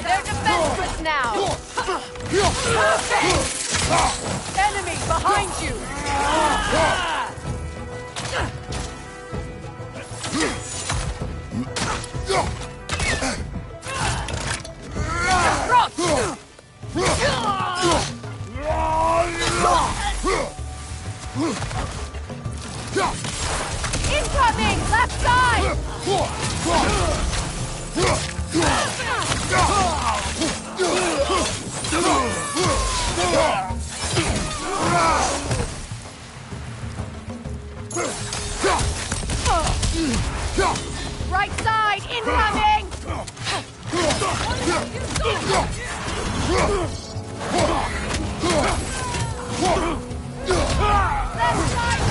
Speaker 1: They're defenseless now! Enemy behind you! Incoming! Left side! Right side! Incoming! Left side!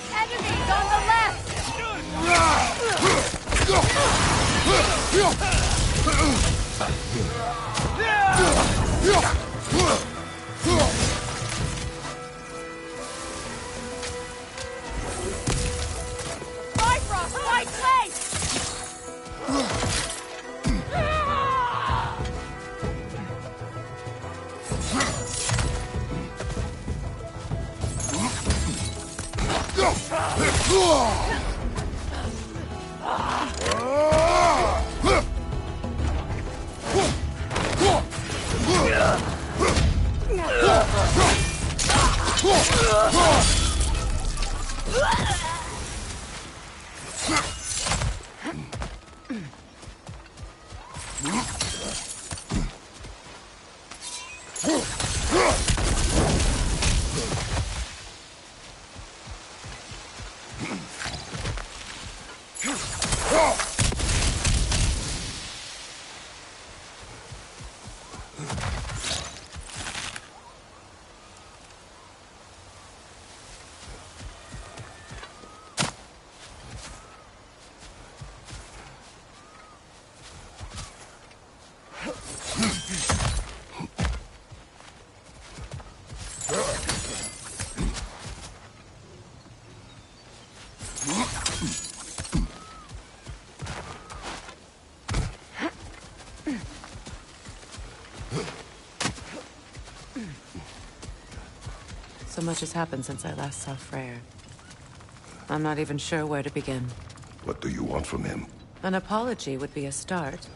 Speaker 1: Enemies on the left! Bifrost, right place!
Speaker 7: So much has happened since I last saw Freyr. I'm not even sure where to begin.
Speaker 4: What do you want from him?
Speaker 7: An apology would be a start.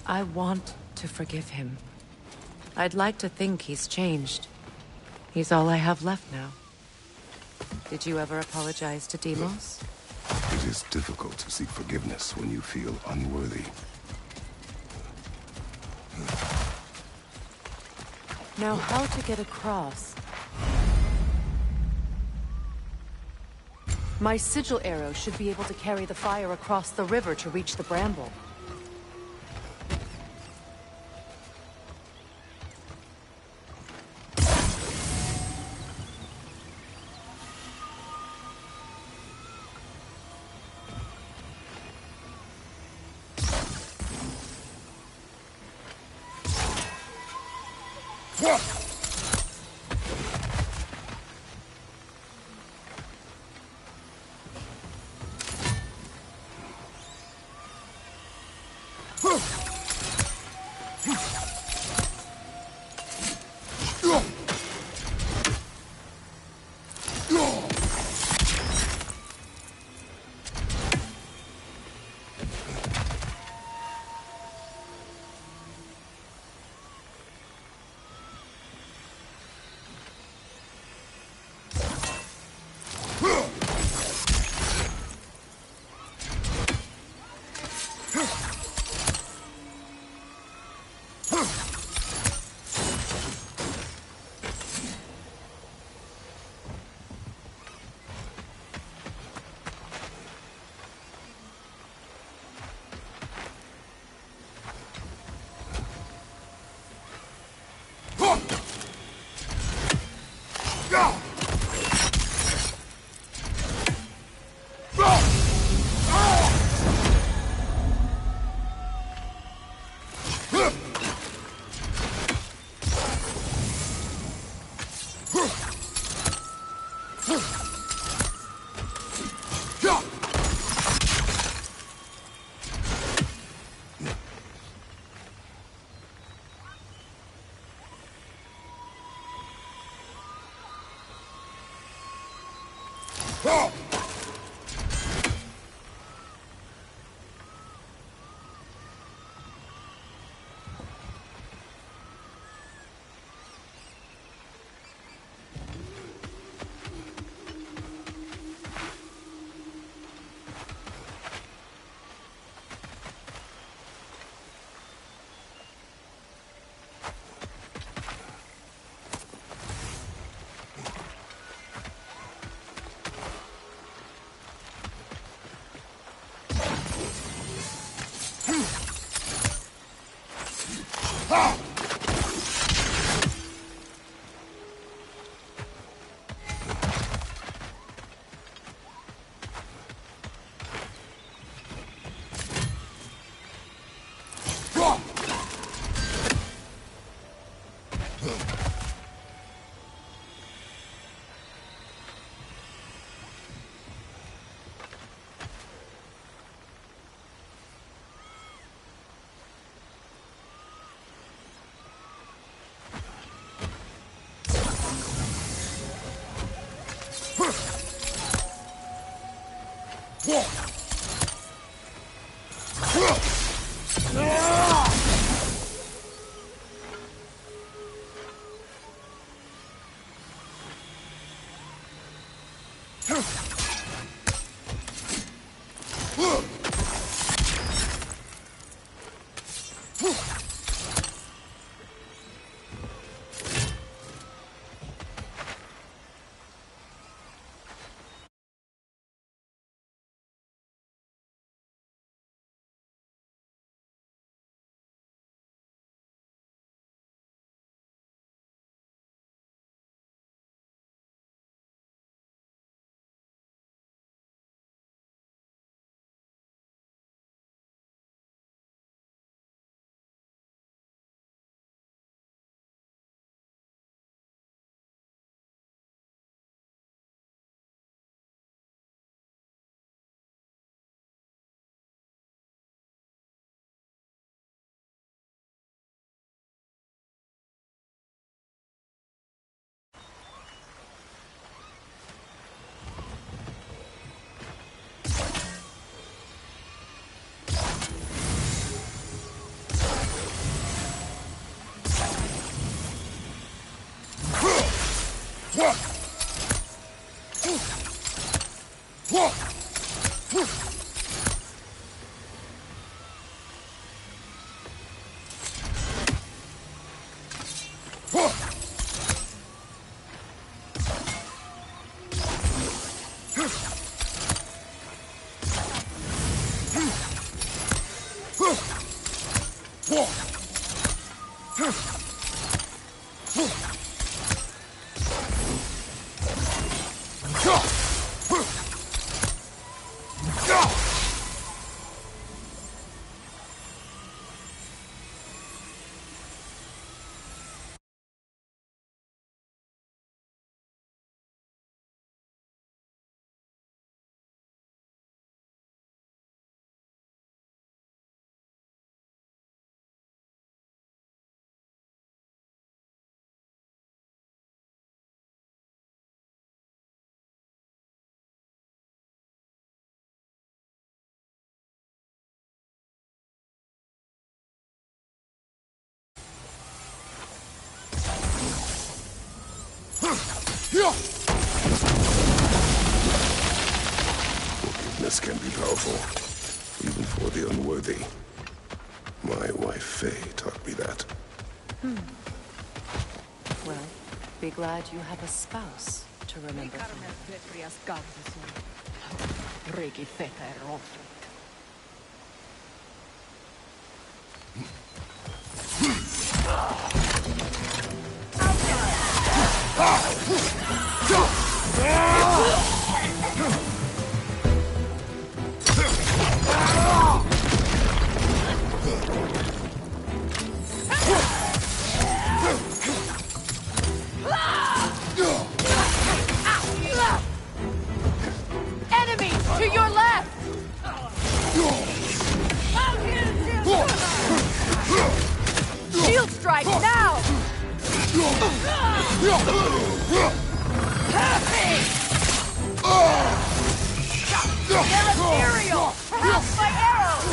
Speaker 7: I want to forgive him. I'd like to think he's changed. He's all I have left now. Did you ever apologize to Deimos?
Speaker 4: It is difficult to seek forgiveness when you feel unworthy.
Speaker 7: Now, how to get across? My sigil arrow should be able to carry the fire across the river to reach the bramble.
Speaker 4: Forgiveness can be powerful, even for the unworthy. My wife Faye taught me that.
Speaker 7: Well, be glad you have a spouse to remember from.
Speaker 1: Enemies to your left! Shield strike now! They're ethereal! Perhaps by arrows!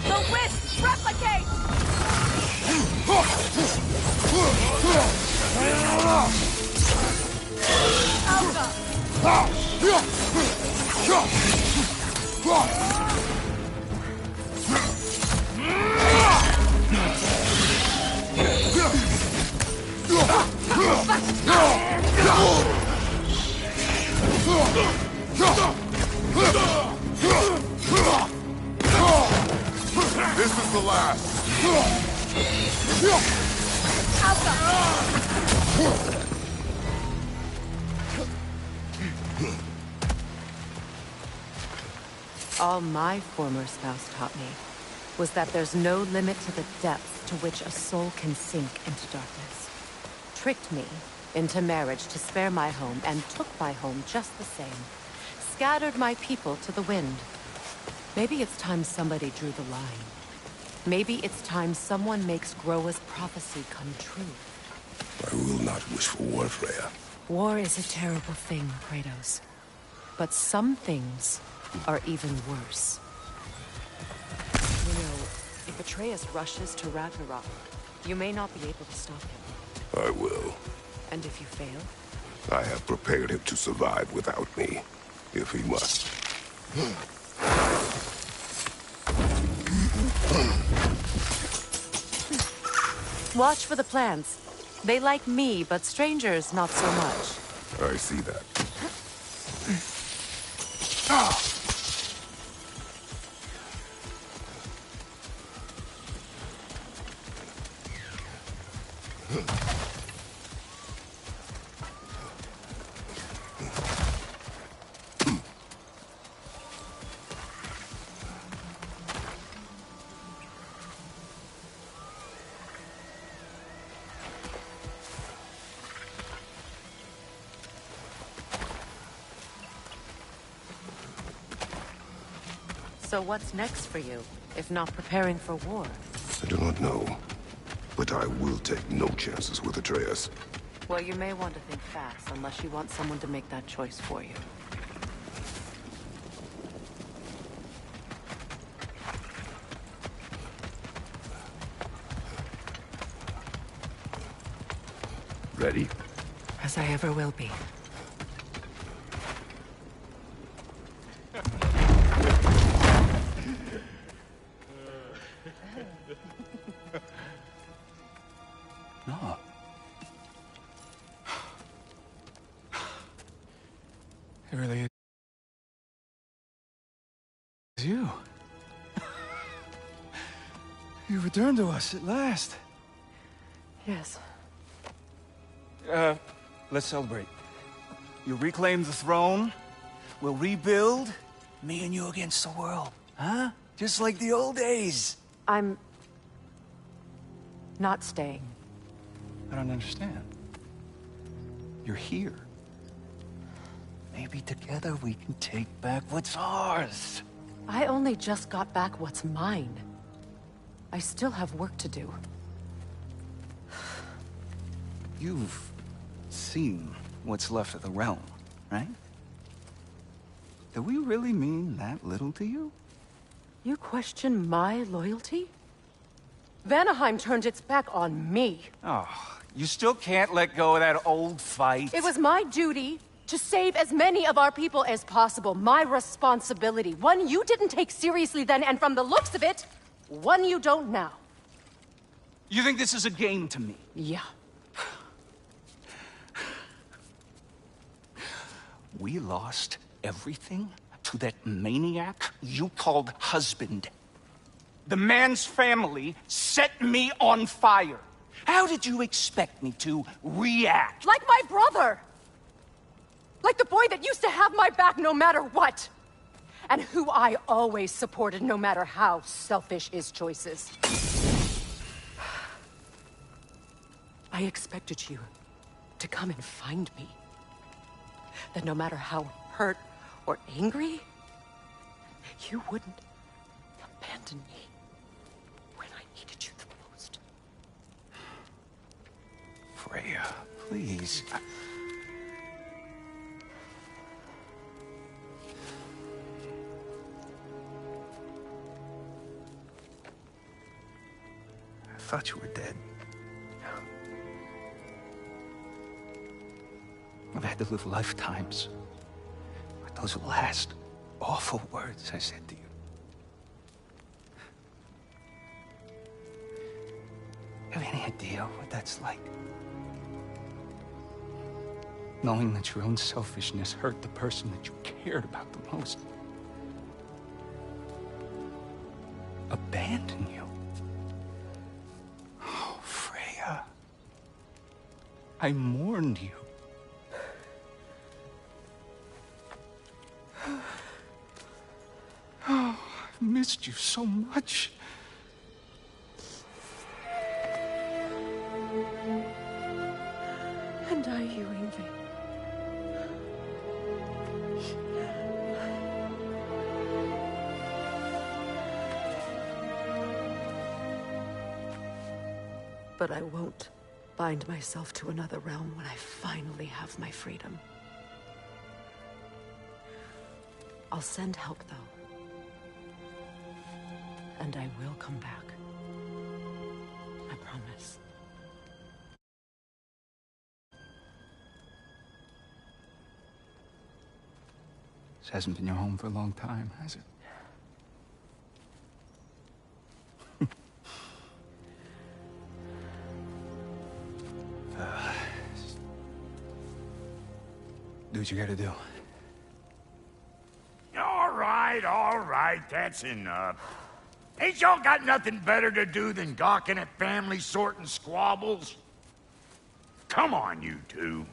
Speaker 1: The wisp replicate!
Speaker 4: This is the last.
Speaker 7: All my former spouse taught me was that there's no limit to the depth to which a soul can sink into darkness. Tricked me into marriage to spare my home and took my home just the same. Scattered my people to the wind. Maybe it's time somebody drew the line. Maybe it's time someone makes Groa's prophecy come true.
Speaker 4: I will not wish for war, Freya.
Speaker 7: War is a terrible thing, Kratos. But some things are even worse. You know, if Atreus rushes to Ragnarok, you may not be able to stop him.
Speaker 4: I will.
Speaker 7: And if you fail?
Speaker 4: I have prepared him to survive without me, if he must.
Speaker 7: Watch for the plants. They like me, but strangers not so much.
Speaker 4: I see that.
Speaker 7: So what's next for you, if not preparing for war?
Speaker 4: I do not know, but I will take no chances with Atreus.
Speaker 7: Well, you may want to think fast, unless you want someone to make that choice for you.
Speaker 4: Ready?
Speaker 7: As I ever will be.
Speaker 5: No. It really is you. You returned to us at last.
Speaker 7: Yes.
Speaker 5: Let's celebrate. You reclaim the throne. We'll rebuild. Me and you against the world. Huh? Just like the old days.
Speaker 7: I'm... not staying.
Speaker 5: I don't understand. You're here. Maybe together we can take back what's ours.
Speaker 7: I only just got back what's mine. I still have work to do.
Speaker 5: You've seen what's left of the realm, right? Do we really mean that little to you?
Speaker 7: You question my loyalty? Vanaheim turned its back on me.
Speaker 5: Oh, you still can't let go of that old fight.
Speaker 7: It was my duty to save as many of our people as possible. My responsibility. One you didn't take seriously then, and from the looks of it, one you don't now.
Speaker 5: You think this is a game to me?
Speaker 7: Yeah.
Speaker 5: We lost everything to that maniac you called husband. The man's family set me on fire. How did you expect me to react?
Speaker 7: Like my brother! Like the boy that used to have my back no matter what! And who I always supported no matter how selfish his choices. I expected you to come and find me. That no matter how hurt or angry, you wouldn't abandon me when I needed you the most.
Speaker 5: Freya, please. I thought you were dead. I've had to live lifetimes with those last awful words I said to you. Have any idea what that's like? Knowing that your own selfishness hurt the person that you cared about the most. Abandon you. Oh, Freya. I mourned you. Oh, I've missed you so much.
Speaker 7: And I, you, Ingvi. But I won't bind myself to another realm when I finally have my freedom. I'll send help, though. And I will come back. I promise.
Speaker 5: This hasn't been your home for a long time, has it? Do what you gotta do.
Speaker 2: All right, that's enough. Ain't y'all got nothing better to do than gawking at family sorting squabbles? Come on, you two.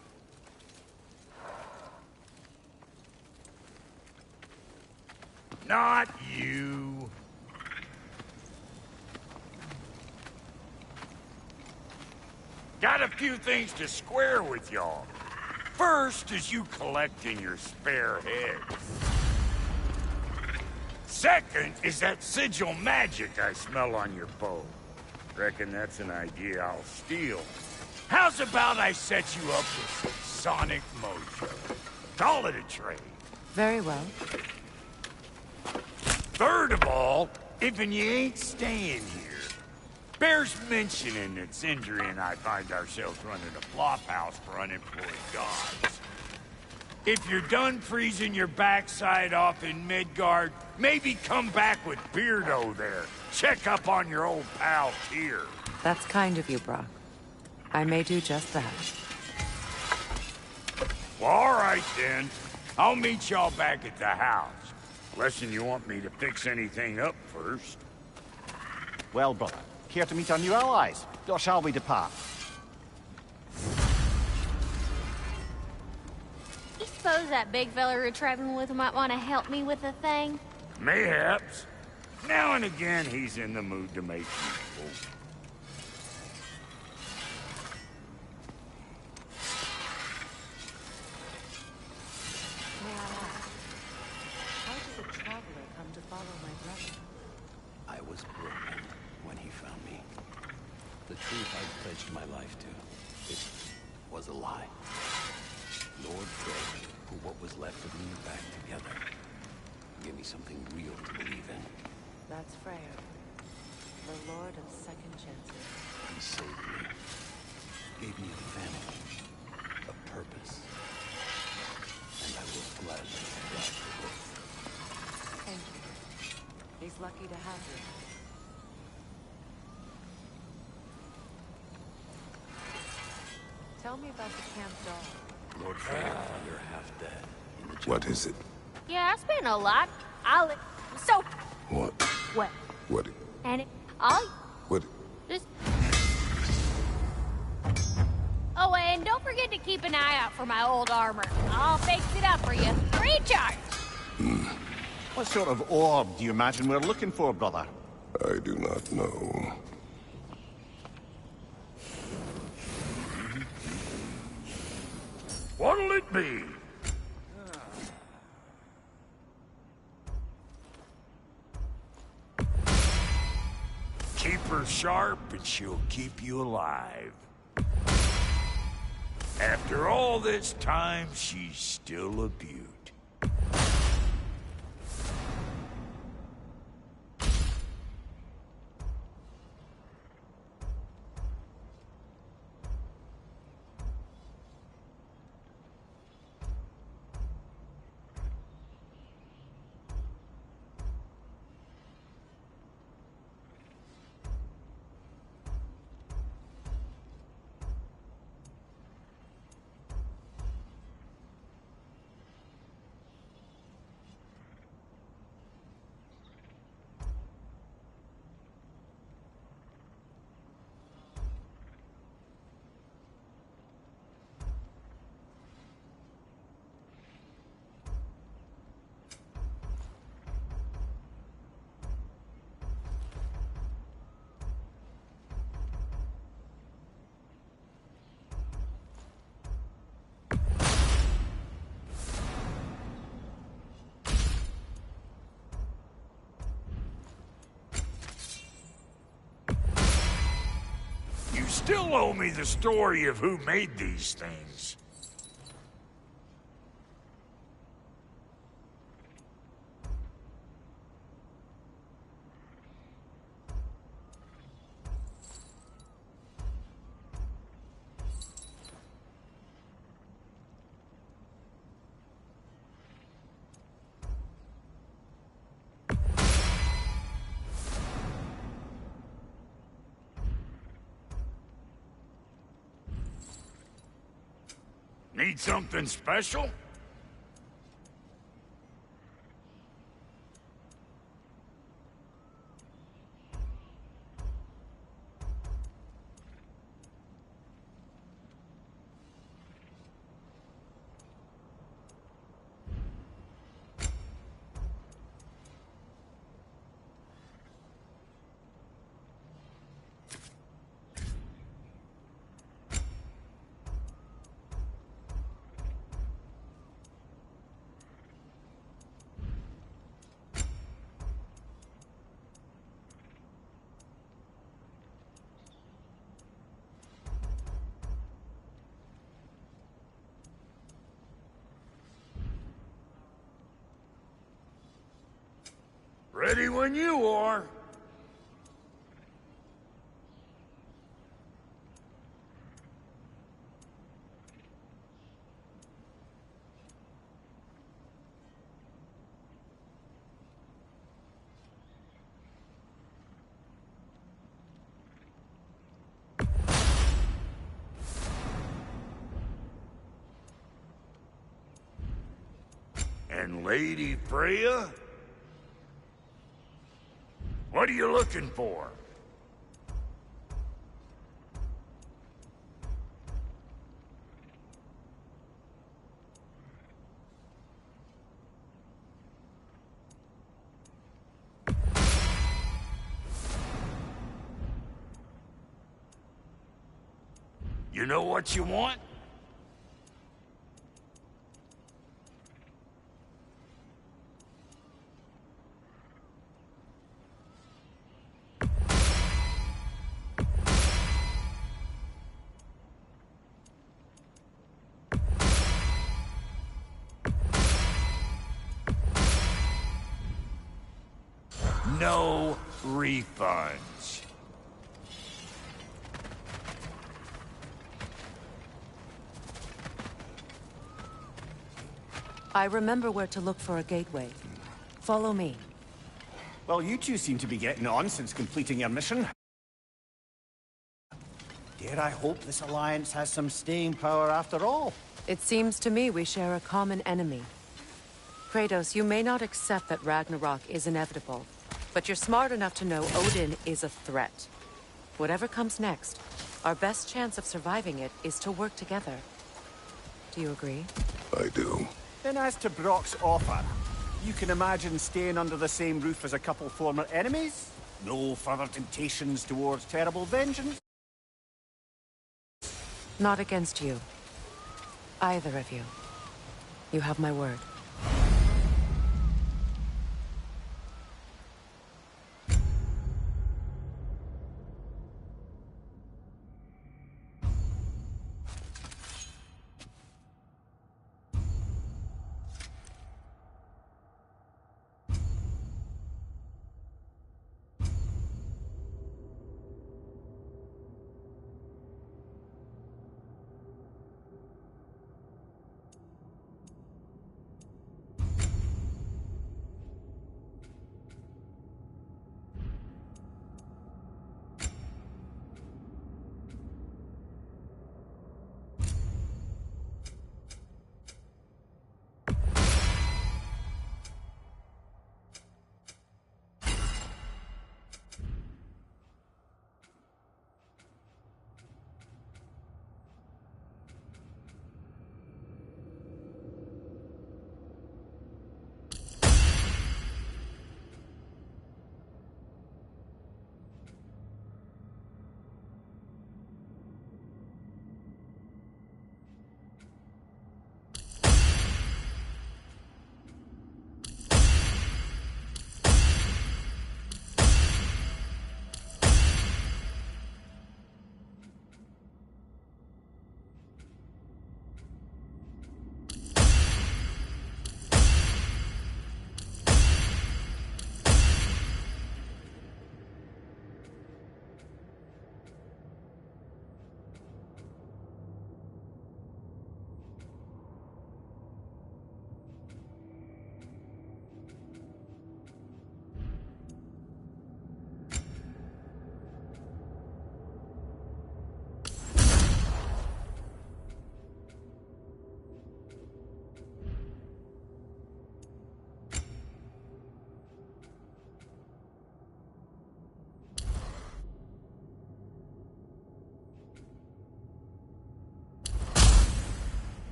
Speaker 2: Not you. Got a few things to square with y'all. First is you collecting your spare heads. Second is that sigil magic I smell on your bow. Reckon that's an idea I'll steal. How's about I set you up with some sonic mojo? Call it a trade.
Speaker 7: Very well.
Speaker 2: Third of all, if you ain't staying here, Bears mentioning that Sindri and I find ourselves running a flop house for unemployed gods. If you're done freezing your backside off in Midgard, maybe come back with Beardo there. Check up on your old pal Tyr.
Speaker 7: That's kind of you, Brock. I may do just that.
Speaker 2: Well, all right then. I'll meet y'all back at the house. Unless you want me to fix anything up first.
Speaker 3: Well, brother, care to meet our new allies? Or shall we depart?
Speaker 6: You suppose that big fella we're traveling with might want to help me with a thing?
Speaker 2: Mayhaps. Now and again, he's in the mood to make useful.
Speaker 7: May I ask, how did a traveler come to follow my brother?
Speaker 8: I was broken when he found me. The truth I'd pledged my life to, it was a lie. Lord Frey put what was left of me back together. Gave me something real to believe in.
Speaker 7: That's Freyr, the Lord of Second Chances.
Speaker 8: He saved me. Gave me a family. A purpose. And I will gladly die for both.
Speaker 7: Thank you. He's lucky to have you. Tell me about the camp dog.
Speaker 8: Lord Frey found her half dead in the jungle.
Speaker 4: What is it?
Speaker 6: Yeah, I spent a lot. So
Speaker 4: What?
Speaker 6: well,
Speaker 4: What?
Speaker 6: and I'll
Speaker 4: What?
Speaker 6: just. Oh, and don't forget to keep an eye out for my old armor. I'll fix it up for you. Recharge.
Speaker 3: What sort of orb do you imagine we're looking for, brother?
Speaker 4: I do not know.
Speaker 2: What'll it be? Keep her sharp and she'll keep you alive. After all this time, she's still a beaut. You still owe me the story of who made these things. Need something special? Ready when you are. And Lady Freya? What are you looking for? You know what you want? No refunds.
Speaker 7: I remember where to look for a gateway. Follow me.
Speaker 3: Well, you two seem to be getting on since completing your mission. Dare I hope this alliance has some staying power after all?
Speaker 7: It seems to me we share a common enemy. Kratos, you may not accept that Ragnarok is inevitable, but you're smart enough to know Odin is a threat. Whatever comes next, our best chance of surviving it is to work together. Do you agree?
Speaker 4: I do.
Speaker 3: Then as to Brock's offer, you can imagine staying under the same roof as a couple former enemies? No further temptations towards terrible vengeance?
Speaker 7: Not against you. Either of you. You have my word.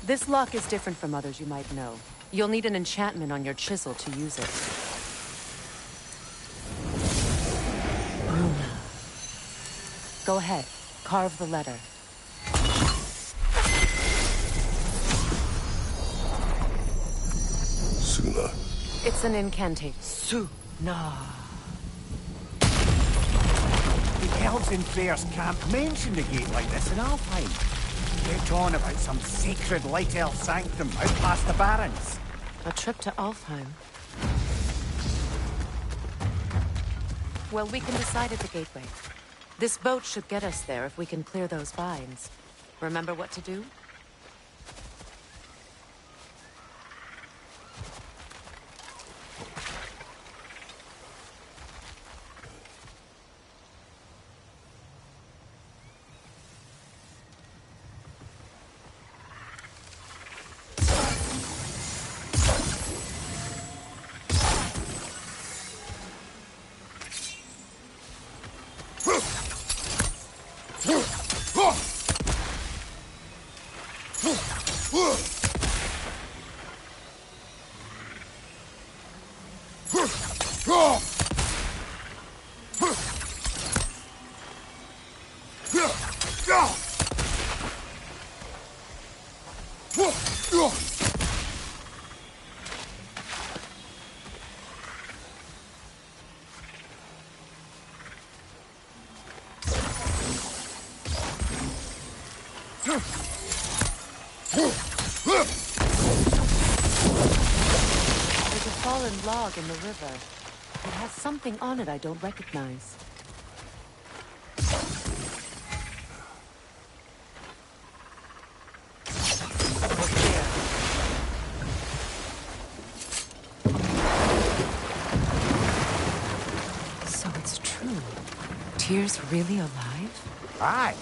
Speaker 7: This lock is different from others you might know. You'll need an enchantment on your chisel to use it. Runa. Go ahead. Carve the letter.
Speaker 4: Suna.
Speaker 7: It's an incantation. Suna.
Speaker 3: The elves in Freyr's camp mentioned a gate like this in Alfheim. Went on about some sacred light elf sanctum out past the Barrens.
Speaker 7: A trip to Alfheim. Well, we can decide at the gateway. This boat should get us there if we can clear those vines. Remember what to do? There's a fallen log in the river. It has something on it I don't recognize. So it's true. Tyr's really alive?
Speaker 3: Aye.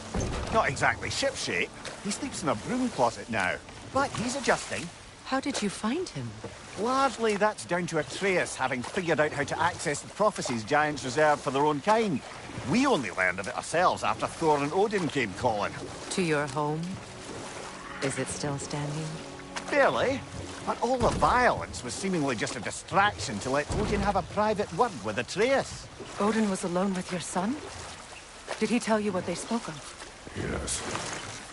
Speaker 3: Not exactly shipshape. He sleeps in a broom closet now. But he's adjusting.
Speaker 7: How did you find him?
Speaker 3: Largely, that's down to Atreus having figured out how to access the prophecies giants reserved for their own kind. We only learned of it ourselves after Thor and Odin came calling.
Speaker 7: To your home? Is it still standing?
Speaker 3: Barely. But all the violence was seemingly just a distraction to let Odin have a private word with Atreus.
Speaker 7: Odin was alone with your son? Did he tell you what they spoke of?
Speaker 4: Yes.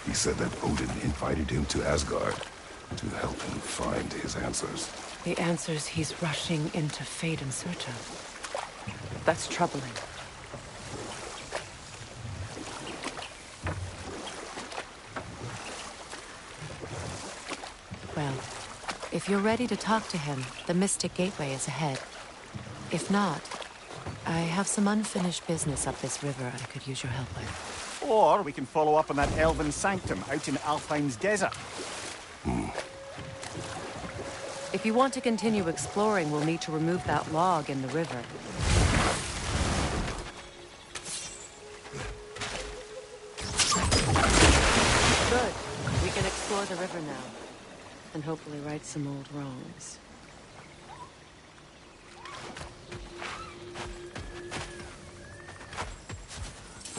Speaker 4: He said that Odin invited him to Asgard to help him find his answers.
Speaker 7: The answers he's rushing into fate in search of. That's troubling. Well, if you're ready to talk to him, the Mystic Gateway is ahead. If not, I have some unfinished business up this river I could use your help with.
Speaker 3: Or we can follow up on that elven sanctum out in Alfheim's desert.
Speaker 7: If you want to continue exploring, we'll need to remove that log in the river. Good. We can explore the river now. And hopefully right some old wrongs.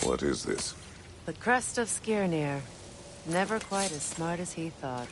Speaker 4: What is this?
Speaker 7: The crest of Skirnir. Never quite as smart as he thought.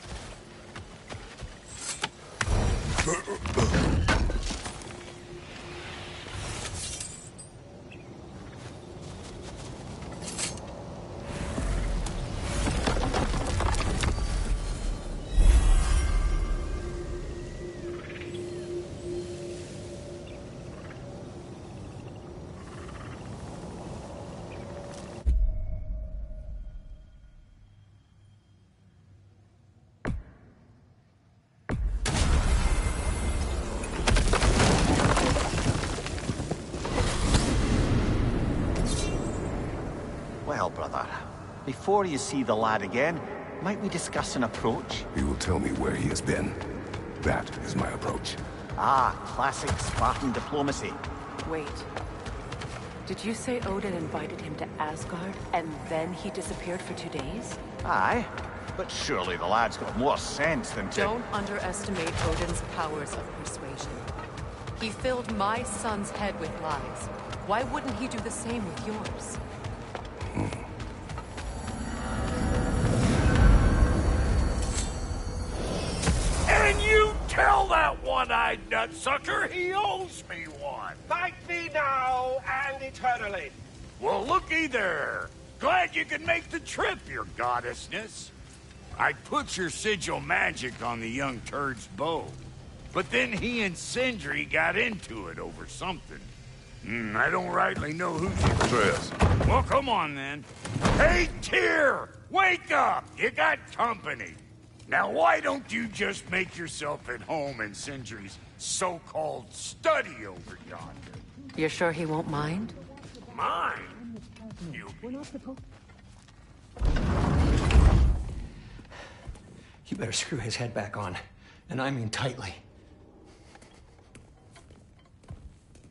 Speaker 3: Well, brother, before you see the lad again, might we discuss an approach?
Speaker 4: He will tell me where he has been. That is my approach.
Speaker 3: Ah, classic Spartan diplomacy.
Speaker 7: Wait. Did you say Odin invited him to Asgard, and then he disappeared for 2 days?
Speaker 3: Aye, but surely the lad's got more sense than to...
Speaker 7: Don't underestimate Odin's powers of persuasion. He filled my son's head with lies. Why wouldn't he do the same with yours?
Speaker 2: one-eyed nutsucker. He owes me one.
Speaker 9: Thank thee now and eternally.
Speaker 2: Well, looky there. Glad you can make the trip, your goddessness. I put your sigil magic on the young turd's bow. But then he and Sindri got into it over something. I don't rightly know who
Speaker 4: Atreus.
Speaker 2: Well, come on, then. Hey, Tyr! Wake up! You got company. Now, why don't you just make yourself at home in Sindri's so-called study over yonder?
Speaker 7: You're sure he won't mind?
Speaker 2: Mine?
Speaker 10: You better screw his head back on. And I mean tightly.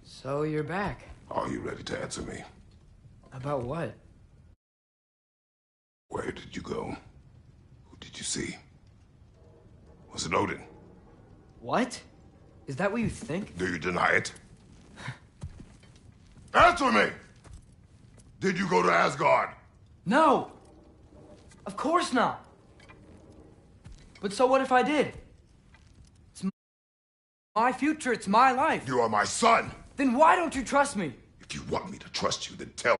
Speaker 11: So you're back.
Speaker 4: Are you ready to answer me?
Speaker 11: About what?
Speaker 4: Where did you go? Who did you see? Was it Odin?
Speaker 11: What? Is that what you think?
Speaker 4: Do you deny it? Answer me! Did you go to Asgard?
Speaker 11: No! Of course not! But so what if I did? It's my future, it's my life.
Speaker 4: You are my son!
Speaker 11: Then why don't you trust me?
Speaker 4: If you want me to trust you, then tell